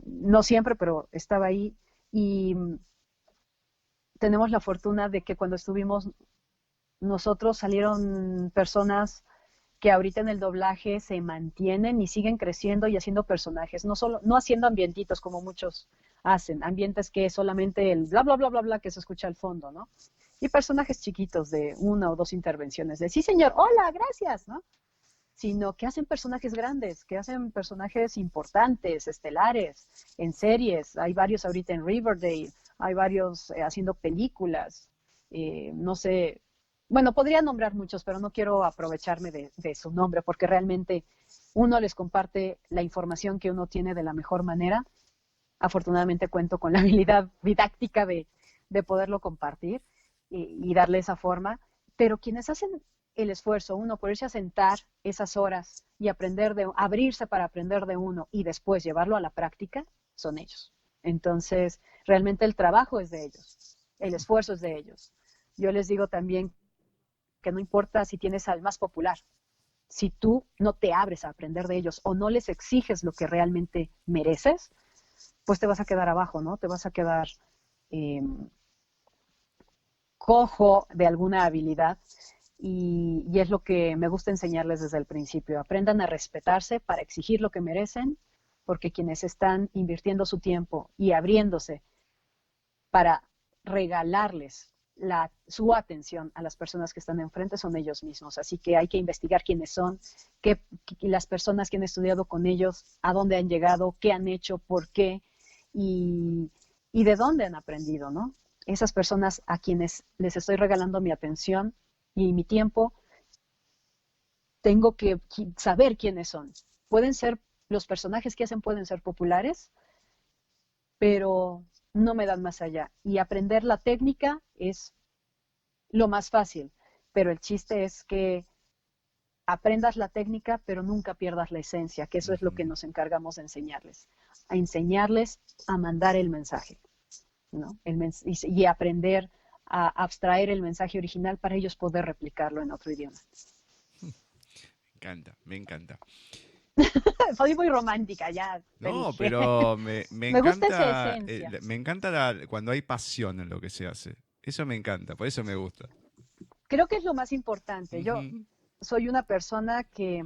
[SPEAKER 10] no siempre, pero estaba ahí, y tenemos la fortuna de que cuando estuvimos nosotros salieron personas que ahorita en el doblaje se mantienen y siguen creciendo y haciendo personajes, no haciendo ambientitos como muchos hacen, ambientes que es solamente el bla, bla, bla, bla, bla que se escucha al fondo, ¿no? Y personajes chiquitos de 1 o 2 intervenciones, de sí señor, hola, gracias, ¿no? Sino que hacen personajes grandes, que hacen personajes importantes, estelares, en series. Hay varios ahorita en Riverdale, hay varios haciendo películas, no sé. Bueno, podría nombrar muchos, pero no quiero aprovecharme de su nombre, porque realmente uno les comparte la información que uno tiene de la mejor manera. Afortunadamente cuento con la habilidad didáctica de poderlo compartir y darle esa forma. Pero quienes hacen el esfuerzo, uno, por irse a sentar esas horas y abrirse para aprender de uno y después llevarlo a la práctica, son ellos. Entonces, realmente el trabajo es de ellos, el esfuerzo es de ellos. Yo les digo también que no importa si tienes al más popular, si tú no te abres a aprender de ellos o no les exiges lo que realmente mereces, pues te vas a quedar abajo, ¿no? Te vas a quedar cojo de alguna habilidad y es lo que me gusta enseñarles desde el principio. Aprendan a respetarse para exigir lo que merecen, porque quienes están invirtiendo su tiempo y abriéndose para regalarles su atención a las personas que están enfrente son ellos mismos. Así que hay que investigar quiénes son, las personas que han estudiado con ellos, a dónde han llegado, qué han hecho, por qué y de dónde han aprendido, ¿no? Esas personas a quienes les estoy regalando mi atención y mi tiempo, tengo que saber quiénes son. Los personajes que hacen pueden ser populares, pero no me dan más allá. Y aprender la técnica es lo más fácil, pero el chiste es que aprendas la técnica, pero nunca pierdas la esencia, que eso es lo que nos encargamos de enseñarles. A enseñarles a mandar el mensaje, ¿no? Y aprender a abstraer el mensaje original para ellos poder replicarlo en otro idioma.
[SPEAKER 9] Me encanta.
[SPEAKER 10] Soy muy romántica, ya.
[SPEAKER 9] No, pero me encanta,
[SPEAKER 10] gusta esa esencia.
[SPEAKER 9] Me encanta cuando hay pasión en lo que se hace. Eso me encanta, por eso me gusta.
[SPEAKER 10] Creo que es lo más importante. Yo soy una persona que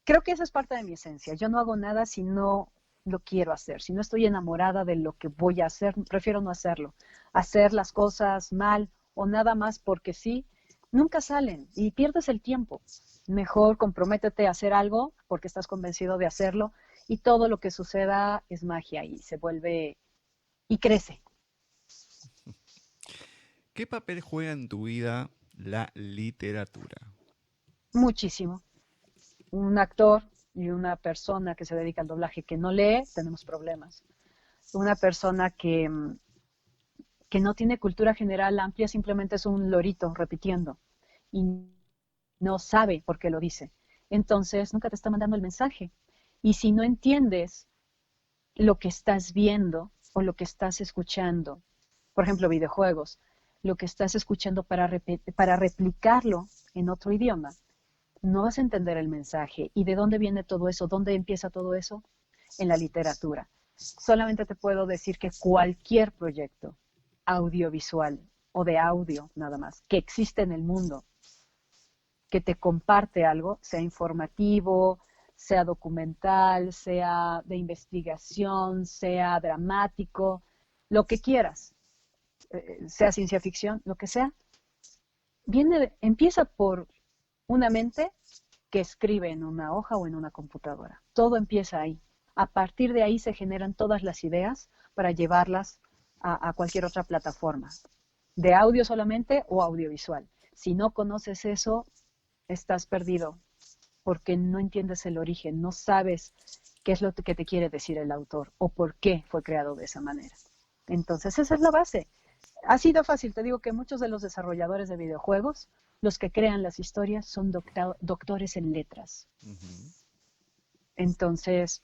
[SPEAKER 10] creo que esa es parte de mi esencia. Yo no hago nada si no lo quiero hacer. Si no estoy enamorada de lo que voy a hacer, prefiero no hacerlo. Hacer las cosas mal o nada más porque sí, nunca salen y pierdes el tiempo. Mejor comprométete a hacer algo porque estás convencido de hacerlo y todo lo que suceda es magia y se vuelve y crece.
[SPEAKER 9] ¿Qué papel juega en tu vida la literatura?
[SPEAKER 10] Muchísimo. Un actor y una persona que se dedica al doblaje que no lee, tenemos problemas. Una persona que no tiene cultura general amplia, simplemente es un lorito repitiendo y no sabe por qué lo dice. Entonces, nunca te está mandando el mensaje. Y si no entiendes lo que estás viendo o lo que estás escuchando, por ejemplo, videojuegos, lo que estás escuchando para replicarlo en otro idioma, no vas a entender el mensaje. ¿Y de dónde viene todo eso? ¿Dónde empieza todo eso? En la literatura. Solamente te puedo decir que cualquier proyecto audiovisual o de audio nada más que existe en el mundo que te comparte algo, sea informativo, sea documental, sea de investigación, sea dramático, lo que quieras, sea ciencia ficción, lo que sea, empieza por una mente que escribe en una hoja o en una computadora. Todo empieza ahí. A partir de ahí se generan todas las ideas para llevarlas a cualquier otra plataforma, de audio solamente o audiovisual. Si no conoces eso, estás perdido, porque no entiendes el origen, no sabes qué es lo que te quiere decir el autor o por qué fue creado de esa manera. Entonces, esa es la base. Ha sido fácil, te digo que muchos de los desarrolladores de videojuegos, los que crean las historias, son doctores en letras. Entonces,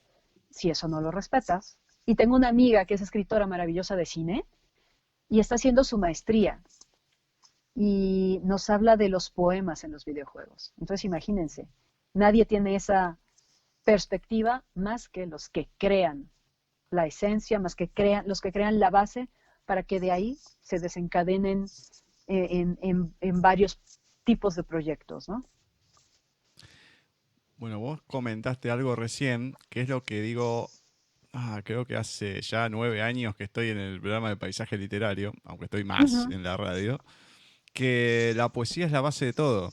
[SPEAKER 10] si eso no lo respetas, y tengo una amiga que es escritora maravillosa de cine, y está haciendo su maestría, y nos habla de los poemas en los videojuegos. Entonces, imagínense, nadie tiene esa perspectiva más que los que crean la esencia, más que los que crean la base, para que de ahí se desencadenen en varios tipos de proyectos, ¿no?
[SPEAKER 9] Bueno, vos comentaste algo recién, que es lo que digo, creo que hace ya 9 años que estoy en el programa de paisaje literario, aunque estoy más en la radio, que la poesía es la base de todo.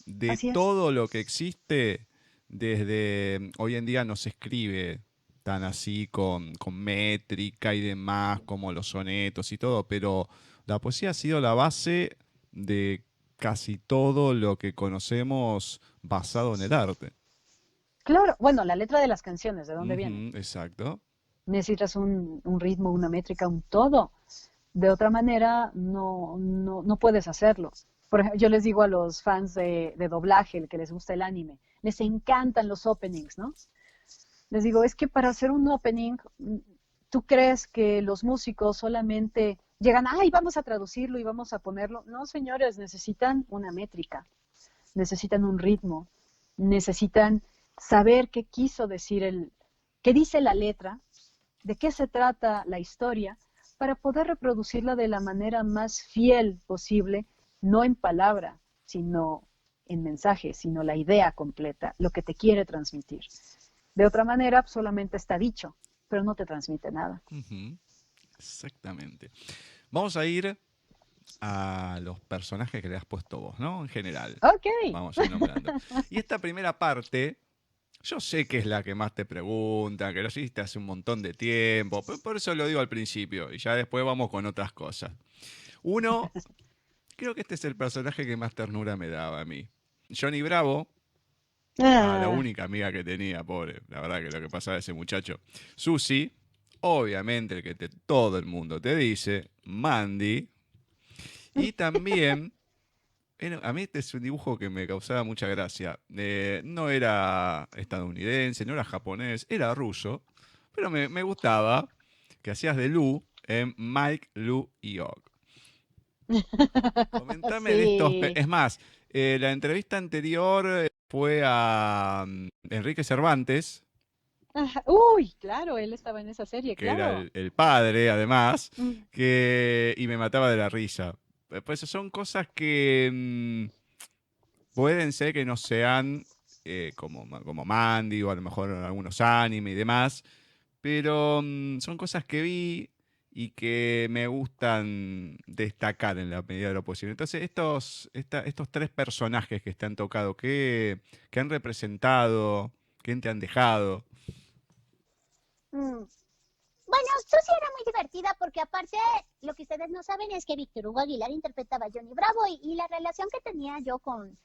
[SPEAKER 9] De todo lo que existe, desde hoy en día no se escribe tan así con métrica y demás, como los sonetos y todo, pero la poesía ha sido la base de casi todo lo que conocemos basado en el arte.
[SPEAKER 10] Claro, bueno, la letra de las canciones, ¿de dónde viene?
[SPEAKER 9] Exacto.
[SPEAKER 10] Necesitas un ritmo, una métrica, un todo. De otra manera, no puedes hacerlo. Por ejemplo, yo les digo a los fans de doblaje, el que les gusta el anime, les encantan los openings, ¿no? Les digo, es que para hacer un opening, ¿tú crees que los músicos solamente llegan, vamos a traducirlo y vamos a ponerlo? No, señores, necesitan una métrica, necesitan un ritmo, necesitan saber qué quiso decir qué dice la letra, de qué se trata la historia, para poder reproducirla de la manera más fiel posible, no en palabra, sino en mensaje, sino la idea completa, lo que te quiere transmitir. De otra manera, solamente está dicho, pero no te transmite nada.
[SPEAKER 9] Exactamente. Vamos a ir a los personajes que le has puesto vos, ¿no? En general.
[SPEAKER 10] Ok.
[SPEAKER 9] Vamos a ir nombrando. Y esta primera parte, yo sé que es la que más te preguntan, que lo hiciste hace un montón de tiempo, pero por eso lo digo al principio, y ya después vamos con otras cosas. Uno, creo que este es el personaje que más ternura me daba a mí. Johnny Bravo, la única amiga que tenía, pobre, la verdad que lo que pasaba ese muchacho. Susie, obviamente el que todo el mundo te dice, Mandy, y también, a mí este es un dibujo que me causaba mucha gracia. No era estadounidense, no era japonés, era ruso, pero me gustaba que hacías de Lou en Mike, Lou y Og. Comentame de estos. Es más, la entrevista anterior fue a Enrique Cervantes.
[SPEAKER 10] Uy, claro, él estaba en esa serie,
[SPEAKER 9] que
[SPEAKER 10] claro.
[SPEAKER 9] era el padre, además, y me mataba de la risa. Pues son cosas que pueden ser que no sean como Mandy o a lo mejor algunos anime y demás, pero son cosas que vi y que me gustan destacar en la medida de lo posible. Entonces, estos 3 personajes que te han tocado, ¿qué han representado? ¿Qué te han dejado?
[SPEAKER 4] Bueno, Susie era muy divertida porque aparte lo que ustedes no saben es que Víctor Hugo Aguilar interpretaba a Johnny Bravo y la relación que tenía yo con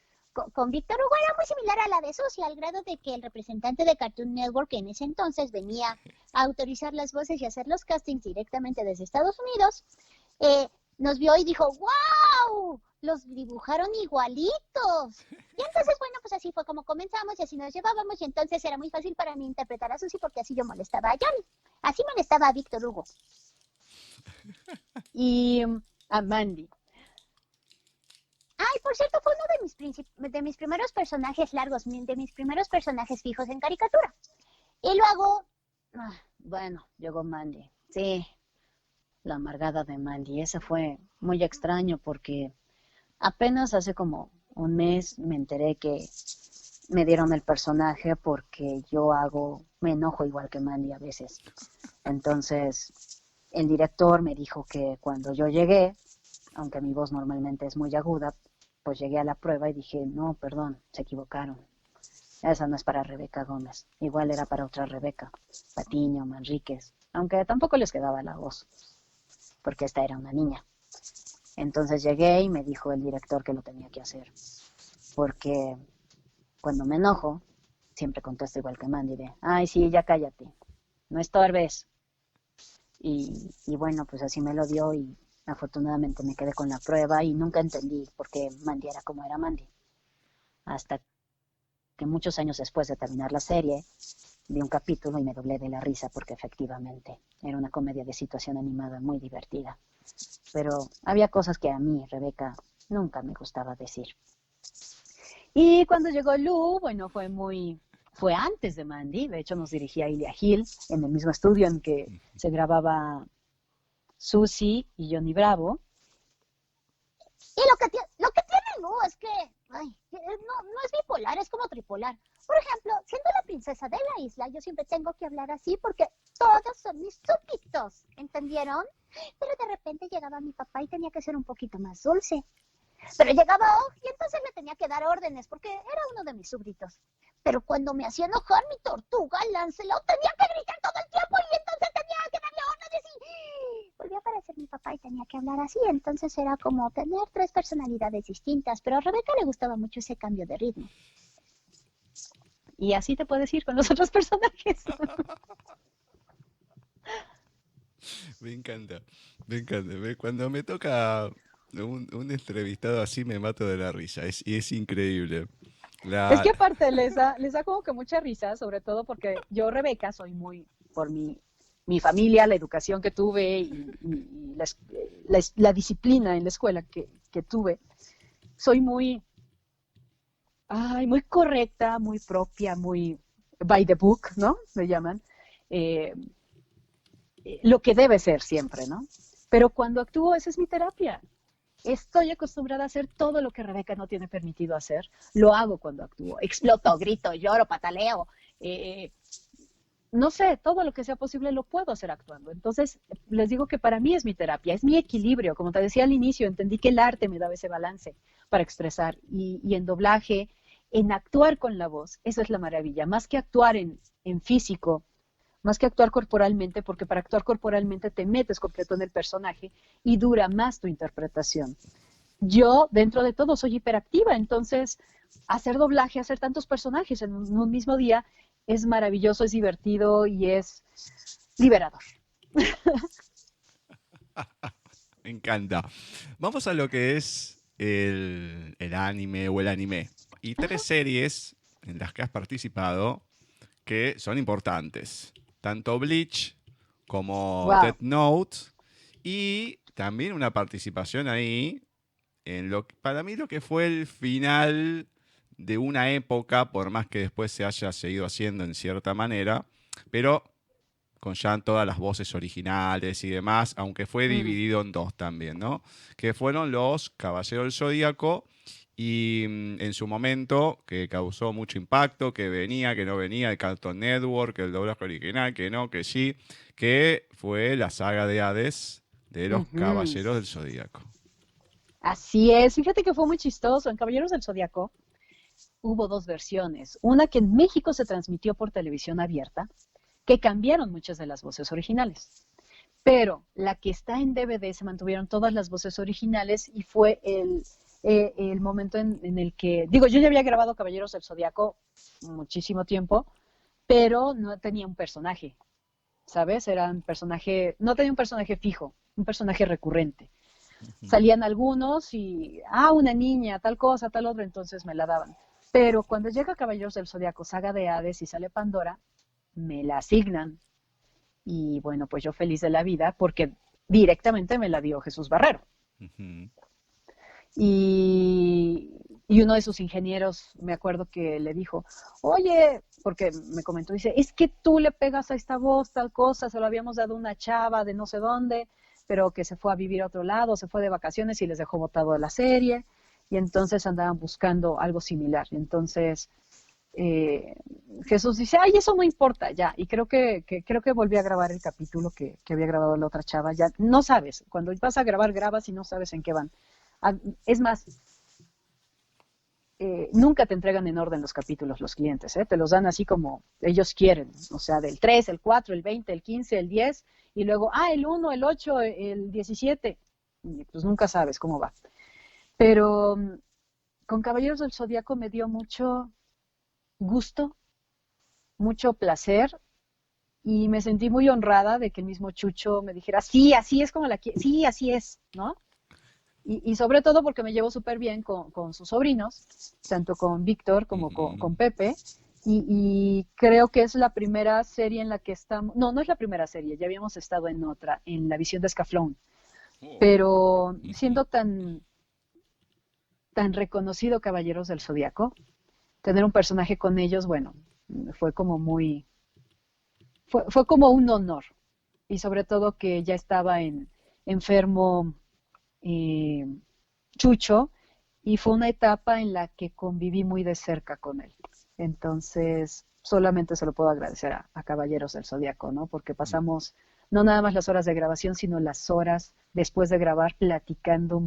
[SPEAKER 4] Víctor Hugo era muy similar a la de Susie, al grado de que el representante de Cartoon Network en ese entonces venía a autorizar las voces y hacer los castings directamente desde Estados Unidos, nos vio y dijo, ¡wow! Los dibujaron igualitos. Y entonces, bueno, pues así fue como comenzamos y así nos llevábamos y entonces era muy fácil para mí interpretar a Susie porque así yo molestaba a Johnny. Así molestaba a Víctor Hugo.
[SPEAKER 10] Y a Mandy.
[SPEAKER 4] Ay, por cierto, fue uno de mis primeros personajes largos, de mis primeros personajes fijos en caricatura. Y luego,
[SPEAKER 10] bueno, llegó Mandy. Sí, la amargada de Mandy. Ese fue muy extraño porque apenas hace como un mes, me enteré que me dieron el personaje porque me enojo igual que Mandy a veces. Entonces, el director me dijo que cuando yo llegué, aunque mi voz normalmente es muy aguda, pues llegué a la prueba y dije, no, perdón, se equivocaron. Esa no es para Rebeca Gómez. Igual era para otra Rebeca, Patiño, Manríquez, aunque tampoco les quedaba la voz, porque esta era una niña. Entonces llegué y me dijo el director que lo tenía que hacer, porque cuando me enojo, siempre contesto igual que Mandy de, ay, sí, ya cállate, no estorbes. Y bueno, pues así me lo dio y afortunadamente me quedé con la prueba y nunca entendí por qué Mandy era como era Mandy. Hasta que muchos años después de terminar la serie, vi un capítulo y me doblé de la risa porque efectivamente era una comedia de situación animada muy divertida. Pero había cosas que a mí, Rebeca, nunca me gustaba decir. Y cuando llegó Lu, bueno, fue antes de Mandy, de hecho nos dirigía Ilia Gil en el mismo estudio en que se grababa Susi y Johnny Bravo.
[SPEAKER 4] Y lo que tiene Lu es que no es bipolar, es como tripolar. Por ejemplo, siendo la princesa de la isla, yo siempre tengo que hablar así porque todos son mis súbditos, ¿entendieron? Pero de repente llegaba mi papá y tenía que ser un poquito más dulce. Pero llegaba Og y entonces le tenía que dar órdenes porque era uno de mis súbditos. Pero cuando me hacía enojar mi tortuga, Lancelot tenía que gritar todo el tiempo y entonces tenía que darle órdenes y volvió a aparecer mi papá y tenía que hablar así. Entonces era como tener 3 personalidades distintas, pero a Rebeca le gustaba mucho ese cambio de ritmo.
[SPEAKER 10] Y así te puedes ir con los otros personajes.
[SPEAKER 9] Me encanta. Cuando me toca un entrevistado así me mato de la risa, es increíble.
[SPEAKER 10] Es que aparte les da como que mucha risa, sobre todo porque yo, Rebeca, soy muy, por mi familia, la educación que tuve y la disciplina en la escuela que tuve, soy muy correcta, muy propia, muy by the book, ¿no? Me llaman. Lo que debe ser siempre, ¿no? Pero cuando actúo, esa es mi terapia. Estoy acostumbrada a hacer todo lo que Rebeca no tiene permitido hacer. Lo hago cuando actúo. Exploto, grito, lloro, pataleo. No sé, todo lo que sea posible lo puedo hacer actuando. Entonces, les digo que para mí es mi terapia, es mi equilibrio. Como te decía al inicio, entendí que el arte me daba ese balance para expresar. Y en doblaje, en actuar con la voz, esa es la maravilla. Más que actuar en físico, más que actuar corporalmente, porque para actuar corporalmente te metes completo en el personaje y dura más tu interpretación. Yo, dentro de todo, soy hiperactiva, entonces hacer doblaje, hacer tantos personajes en un mismo día es maravilloso, es divertido y es liberador.
[SPEAKER 9] Me encanta. Vamos a lo que es el anime o el anime. Y 3 series en las que has participado que son importantes. Tanto Bleach como Death Note. Y también una participación ahí en para mí lo que fue el final de una época, por más que después se haya seguido haciendo en cierta manera, pero con ya todas las voces originales y demás, aunque fue dividido en 2 también, ¿no? Que fueron los Caballeros del Zodíaco y en su momento, que causó mucho impacto, que venía, que no venía, el Cartoon Network, el doblaje original, que no, que sí, que fue la saga de Hades de los Caballeros del Zodíaco.
[SPEAKER 10] Así es, fíjate que fue muy chistoso. En Caballeros del Zodíaco hubo 2 versiones. Una que en México se transmitió por televisión abierta, que cambiaron muchas de las voces originales. Pero la que está en DVD se mantuvieron todas las voces originales y fue el momento en el que, digo, yo ya había grabado Caballeros del Zodíaco muchísimo tiempo, pero no tenía un personaje, ¿sabes? No tenía un personaje fijo, un personaje recurrente. Salían algunos y, una niña, tal cosa, tal otra, entonces me la daban. Pero cuando llega Caballeros del Zodíaco, saga de Hades y sale Pandora, me la asignan. Y bueno, pues yo feliz de la vida porque directamente me la dio Jesús Barrero. Y uno de sus ingenieros, me acuerdo que le dijo, oye, porque me comentó, dice, es que tú le pegas a esta voz, tal cosa, se lo habíamos dado a una chava de no sé dónde, pero que se fue a vivir a otro lado, se fue de vacaciones y les dejó botado de la serie. y entonces andaban buscando algo similar. Y entonces Jesús dice, ay, eso no importa, ya. Y creo que volví a grabar el capítulo que había grabado la otra chava. Ya no sabes, cuando vas a grabar, grabas y no sabes en qué van. Es más, nunca te entregan en orden los capítulos los clientes, te los dan así como ellos quieren, o sea, del 3, el 4, el 20, el 15, el 10, y luego, el 1, el 8, el 17, y pues nunca sabes cómo va. Pero con Caballeros del Zodíaco me dio mucho gusto, mucho placer, y me sentí muy honrada de que el mismo Chucho me dijera, sí, así es como la quiero, sí, así es, ¿no? Y sobre todo porque me llevo súper bien con sus sobrinos, tanto con Víctor como con Pepe, y creo que es la primera serie en la que estamos, no es la primera serie, ya habíamos estado en otra, en La Visión de Escaflón, pero siendo tan reconocido Caballeros del Zodíaco, tener un personaje con ellos, bueno, fue como fue como un honor, y sobre todo que ya estaba enfermo Chucho, y fue una etapa en la que conviví muy de cerca con él. Entonces, solamente se lo puedo agradecer a Caballeros del Zodíaco, ¿no? Porque pasamos no nada más las horas de grabación, sino las horas después de grabar platicando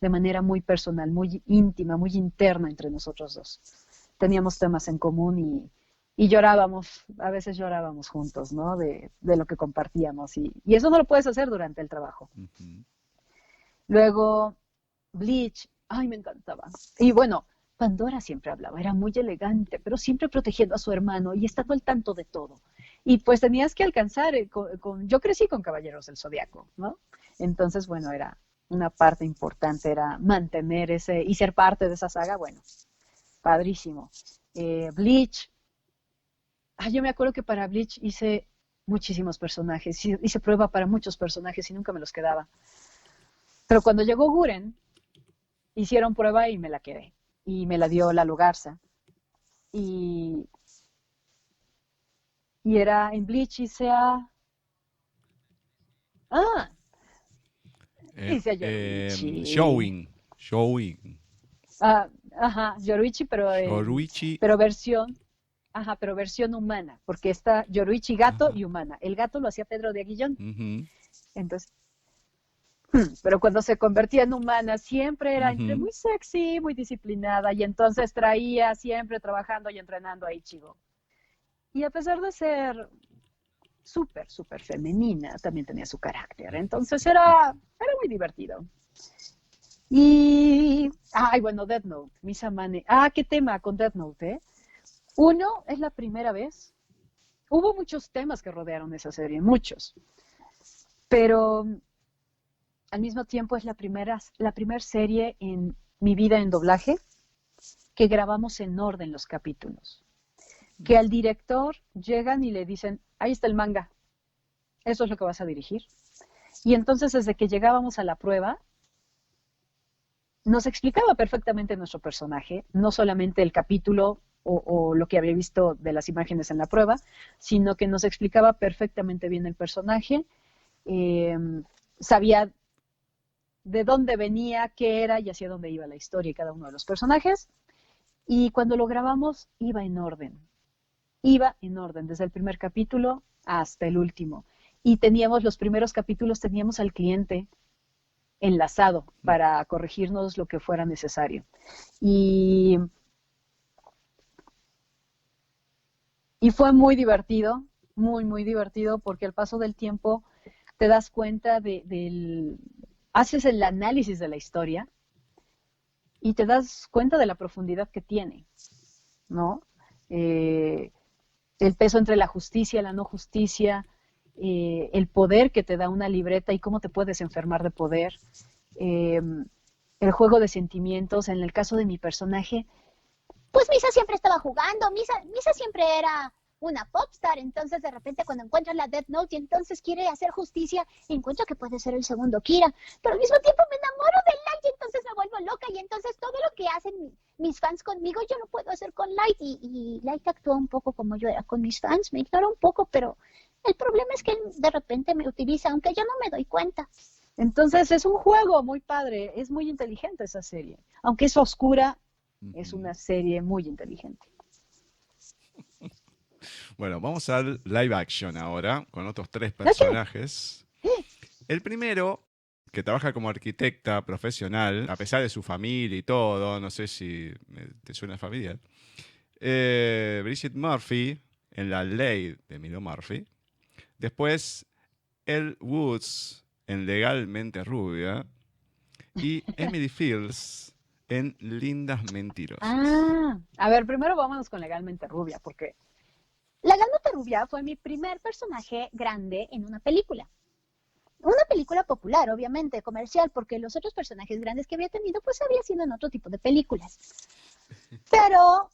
[SPEAKER 10] de manera muy personal, muy íntima, muy interna entre nosotros dos. Teníamos temas en común y llorábamos, a veces llorábamos juntos, ¿no? De lo que compartíamos, y eso no lo puedes hacer durante el trabajo. Luego, Bleach, ay, me encantaba. Y bueno, Pandora siempre hablaba, era muy elegante, pero siempre protegiendo a su hermano y estando al tanto de todo. Y pues tenías que alcanzar, yo crecí con Caballeros del Zodíaco, ¿no? Entonces, bueno, era una parte importante, era mantener y ser parte de esa saga, bueno, padrísimo. Bleach, yo me acuerdo que para Bleach hice muchísimos personajes, hice prueba para muchos personajes y nunca me los quedaba. Pero cuando llegó Guren, hicieron prueba y me la quedé. Y me la dio Lalo Garza. Y era en Bleach, hice hice a Yoruichi.
[SPEAKER 9] Showing.
[SPEAKER 10] Yoruichi,
[SPEAKER 9] Yoruichi.
[SPEAKER 10] pero versión humana, porque está Yoruichi gato y humana. El gato lo hacía Pedro de Aguillón. Entonces, pero cuando se convertía en humana siempre era entre muy sexy, muy disciplinada, y entonces traía siempre trabajando y entrenando a Ichigo. Y a pesar de ser súper, súper femenina, también tenía su carácter, entonces era muy divertido. Y, bueno, Death Note, Misa Mane. Qué tema con Death Note, Uno, es la primera vez. Hubo muchos temas que rodearon esa serie, muchos. Pero al mismo tiempo es la primera serie en mi vida en doblaje que grabamos en orden los capítulos. Que al director llegan y le dicen, ahí está el manga, eso es lo que vas a dirigir. Y entonces desde que llegábamos a la prueba, nos explicaba perfectamente nuestro personaje, no solamente el capítulo o lo que había visto de las imágenes en la prueba, sino que nos explicaba perfectamente bien el personaje, sabía de dónde venía, qué era y hacia dónde iba la historia y cada uno de los personajes. Y cuando lo grabamos, iba en orden, desde el primer capítulo hasta el último. Y los primeros capítulos teníamos al cliente enlazado para corregirnos lo que fuera necesario. Y fue muy divertido, muy, muy divertido, porque al paso del tiempo te das cuenta haces el análisis de la historia y te das cuenta de la profundidad que tiene, ¿no? El peso entre la justicia y la no justicia, el poder que te da una libreta y cómo te puedes enfermar de poder, el juego de sentimientos. En el caso de mi personaje,
[SPEAKER 4] pues Misa siempre estaba jugando, Misa siempre era una popstar, entonces de repente cuando encuentra la Death Note y entonces quiere hacer justicia, encuentra que puede ser el segundo Kira, pero al mismo tiempo me enamoro de Light y entonces me vuelvo loca, y entonces todo lo que hacen mis fans conmigo yo lo puedo hacer con Light, y Light actúa un poco como yo era con mis fans, me ignora un poco, pero el problema es que él de repente me utiliza, aunque yo no me doy cuenta.
[SPEAKER 10] Entonces es un juego muy padre, es muy inteligente esa serie. Aunque es oscura, es una serie muy inteligente.
[SPEAKER 9] Bueno, vamos al live action ahora, con otros 3 personajes. El primero, que trabaja como arquitecta profesional, a pesar de su familia y todo, no sé si te suena familiar. Bridget Murphy, en La Ley de Emilio Murphy. Después, Elle Woods, en Legalmente Rubia. Y Emily Fields, en Lindas Mentirosas.
[SPEAKER 10] A ver, primero vámonos con Legalmente Rubia, porque
[SPEAKER 4] Legalmente Rubia fue mi primer personaje grande en una película. Una película popular, obviamente, comercial, porque los otros personajes grandes que había tenido, pues había sido en otro tipo de películas. Pero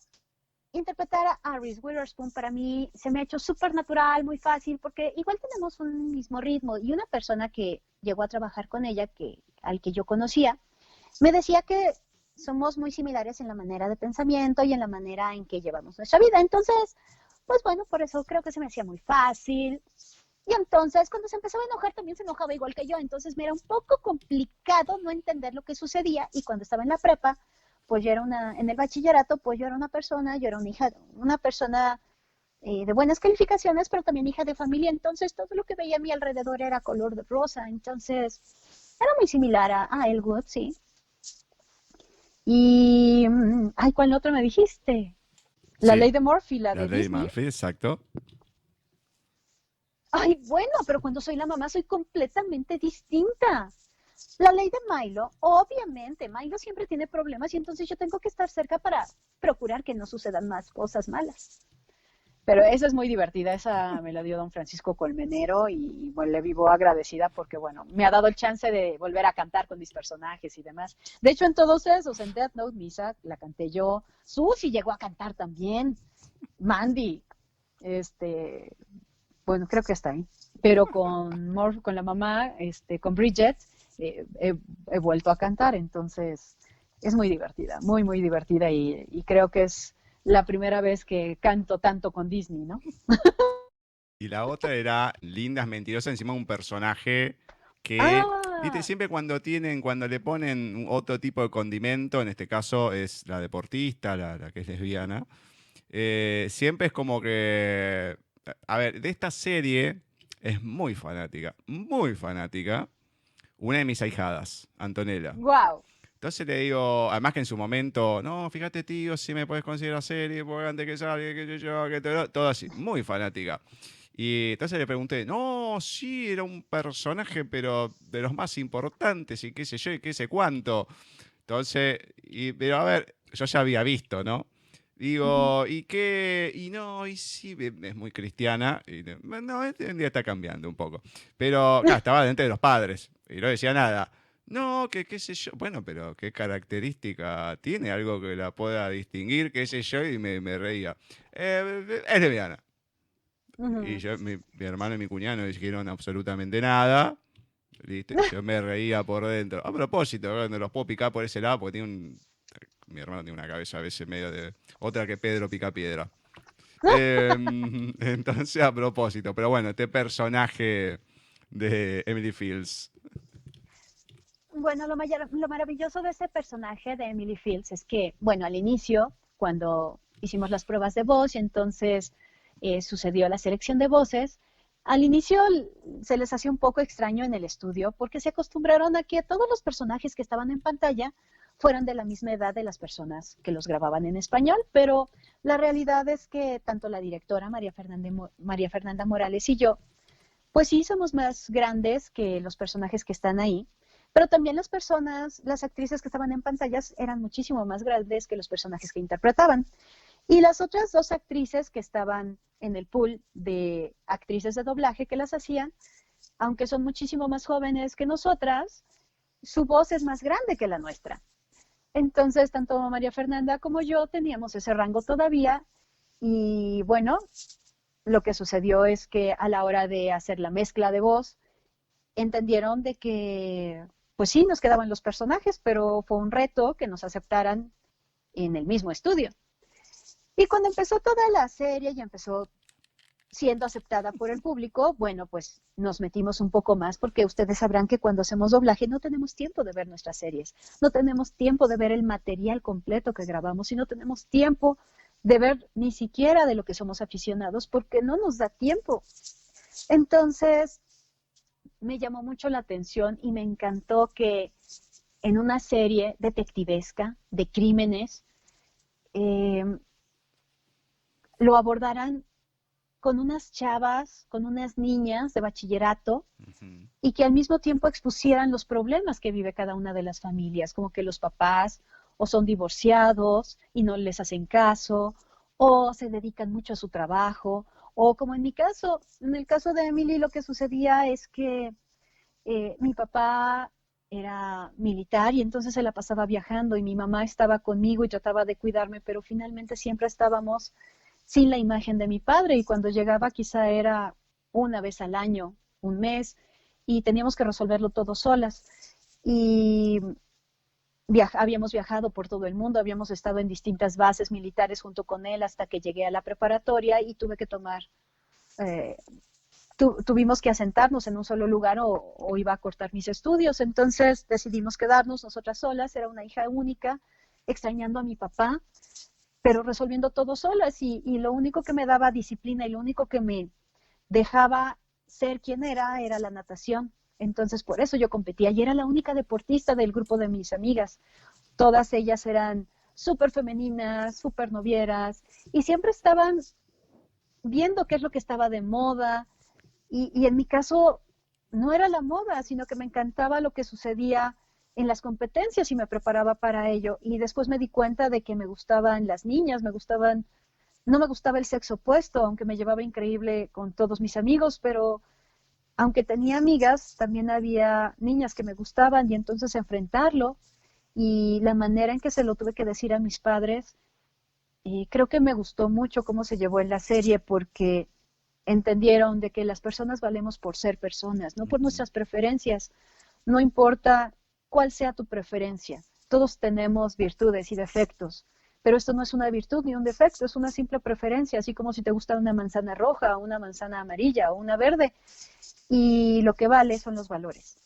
[SPEAKER 4] interpretar a Reese Witherspoon para mí se me ha hecho súper natural, muy fácil, porque igual tenemos un mismo ritmo. Y una persona que llegó a trabajar con ella, al que yo conocía, me decía que somos muy similares en la manera de pensamiento y en la manera en que llevamos nuestra vida. Entonces, pues bueno, por eso creo que se me hacía muy fácil. Y entonces, cuando se empezaba a enojar, también se enojaba igual que yo. Entonces, me era un poco complicado no entender lo que sucedía. Y cuando estaba en la prepa, pues yo era en el bachillerato, pues yo era una persona de buenas calificaciones, pero también hija de familia. Entonces, todo lo que veía a mi alrededor era color de rosa. Entonces, era muy similar a Elwood, sí. Y, ¿cuál otro me dijiste? La Ley de Murphy, la de
[SPEAKER 9] Ley de
[SPEAKER 10] Disney.
[SPEAKER 9] Murphy, exacto.
[SPEAKER 10] Ay, bueno, pero cuando soy la mamá soy completamente distinta. La Ley de Milo, obviamente, Milo siempre tiene problemas y entonces yo tengo que estar cerca para procurar que no sucedan más cosas malas. Pero esa es muy divertida, esa me la dio don Francisco Colmenero y bueno, le vivo agradecida porque, bueno, me ha dado el chance de volver a cantar con mis personajes y demás. De hecho, en todos esos, en Death Note, Misa, la canté yo. Susie llegó a cantar también. Mandy, bueno, creo que está ahí. Pero con la mamá, con Bridget, he vuelto a cantar, entonces es muy divertida, muy, muy divertida y creo que es la primera vez que canto tanto con Disney, ¿no?
[SPEAKER 9] Y la otra era Lindas Mentirosas, encima un personaje que, viste, siempre cuando le ponen otro tipo de condimento, en este caso es la deportista, la que es lesbiana, siempre es como que, a ver, de esta serie es muy fanática, una de mis ahijadas, Antonella.
[SPEAKER 10] ¡Wow!
[SPEAKER 9] Entonces le digo, además que en su momento, no, fíjate tío, si me puedes conseguir la serie, porque antes que salga, que todo así, muy fanática. Y entonces le pregunté, no, sí, era un personaje, pero de los más importantes, y qué sé yo, y qué sé cuánto. Entonces, pero a ver, yo ya había visto, ¿no? Digo, ¿y qué? Y no, y sí, es muy cristiana. Y no, este día está cambiando un poco. Pero, claro, estaba dentro de los padres, y no decía nada. No, que qué sé yo. Bueno, pero ¿qué característica tiene? Algo que la pueda distinguir, qué sé yo, y me reía. Es lesbiana. Y yo, mi hermano y mi cuñado no dijeron absolutamente nada. ¿Viste? Yo me reía por dentro. A propósito, no los puedo picar por ese lado porque mi hermano tiene una cabeza a veces medio de... Otra que Pedro Picapiedra. Entonces, a propósito. Pero bueno, este personaje de Emily Fields.
[SPEAKER 4] Bueno, lo maravilloso de este personaje de Emily Fields es que, bueno, al inicio, cuando hicimos las pruebas de voz y entonces sucedió la selección de voces, al inicio se les hacía un poco extraño en el estudio porque se acostumbraron a que todos los personajes que estaban en pantalla fueran de la misma edad de las personas que los grababan en español, pero la realidad es que tanto la directora María Fernanda Morales y yo, pues sí somos más grandes que los personajes que están ahí, pero también las actrices que estaban en pantallas eran muchísimo más grandes que los personajes que interpretaban. Y las otras 2 actrices que estaban en el pool de actrices de doblaje que las hacían, aunque son muchísimo más jóvenes que nosotras, su voz es más grande que la nuestra. Entonces, tanto María Fernanda como yo teníamos ese rango todavía y bueno, lo que sucedió es que a la hora de hacer la mezcla de voz, entendieron de que, pues sí, nos quedaban los personajes, pero fue un reto que nos aceptaran en el mismo estudio. Y cuando empezó toda la serie y empezó
[SPEAKER 10] siendo aceptada por el público, bueno, pues nos metimos un poco más porque ustedes sabrán que cuando hacemos doblaje no tenemos tiempo de ver nuestras series, no tenemos tiempo de ver el material completo que grabamos y no tenemos tiempo de ver ni siquiera de lo que somos aficionados porque no nos da tiempo. Entonces, me llamó mucho la atención y me encantó que en una serie detectivesca de crímenes lo abordaran con unas chavas, con unas niñas de bachillerato, y que al mismo tiempo expusieran los problemas que vive cada una de las familias, como que los papás o son divorciados y no les hacen caso, o se dedican mucho a su trabajo, o como en mi caso, en el caso de Emily, lo que sucedía es que mi papá era militar y entonces se la pasaba viajando y mi mamá estaba conmigo y trataba de cuidarme, pero finalmente siempre estábamos sin la imagen de mi padre y cuando llegaba quizá era una vez al año, un mes, y teníamos que resolverlo todo solas. Y habíamos viajado por todo el mundo, habíamos estado en distintas bases militares junto con él hasta que llegué a la preparatoria y tuve que tomar, tuvimos que asentarnos en un solo lugar o iba a cortar mis estudios. Entonces decidimos quedarnos nosotras solas, era una hija única, extrañando a mi papá, pero resolviendo todo solas y lo único que me daba disciplina y lo único que me dejaba ser quien era la natación. Entonces por eso yo competía y era la única deportista del grupo de mis amigas. Todas ellas eran súper femeninas, súper novieras y siempre estaban viendo qué es lo que estaba de moda y en mi caso no era la moda, sino que me encantaba lo que sucedía en las competencias y me preparaba para ello. Y después me di cuenta de que me gustaban las niñas, no me gustaba el sexo opuesto, aunque me llevaba increíble con todos mis amigos, pero aunque tenía amigas, también había niñas que me gustaban y entonces enfrentarlo y la manera en que se lo tuve que decir a mis padres, creo que me gustó mucho cómo se llevó en la serie porque entendieron de que las personas valemos por ser personas, no por nuestras preferencias, no importa cuál sea tu preferencia. Todos tenemos virtudes y defectos, pero esto no es una virtud ni un defecto, es una simple preferencia, así como si te gusta una manzana roja, o una manzana amarilla o una verde, y lo que vale son los valores,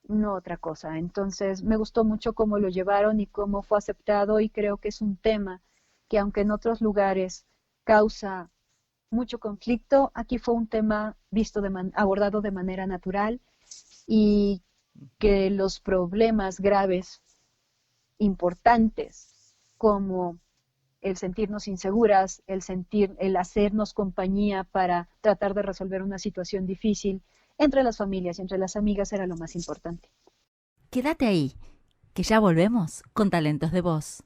[SPEAKER 10] no otra cosa. Entonces me gustó mucho cómo lo llevaron y cómo fue aceptado y creo que es un tema que aunque en otros lugares causa mucho conflicto, aquí fue un tema visto abordado de manera natural y que los problemas graves, importantes, como el sentirnos inseguras, el hacernos compañía para tratar de resolver una situación difícil entre las familias y entre las amigas era lo más importante.
[SPEAKER 11] Quédate ahí, que ya volvemos con Talentos de Voz.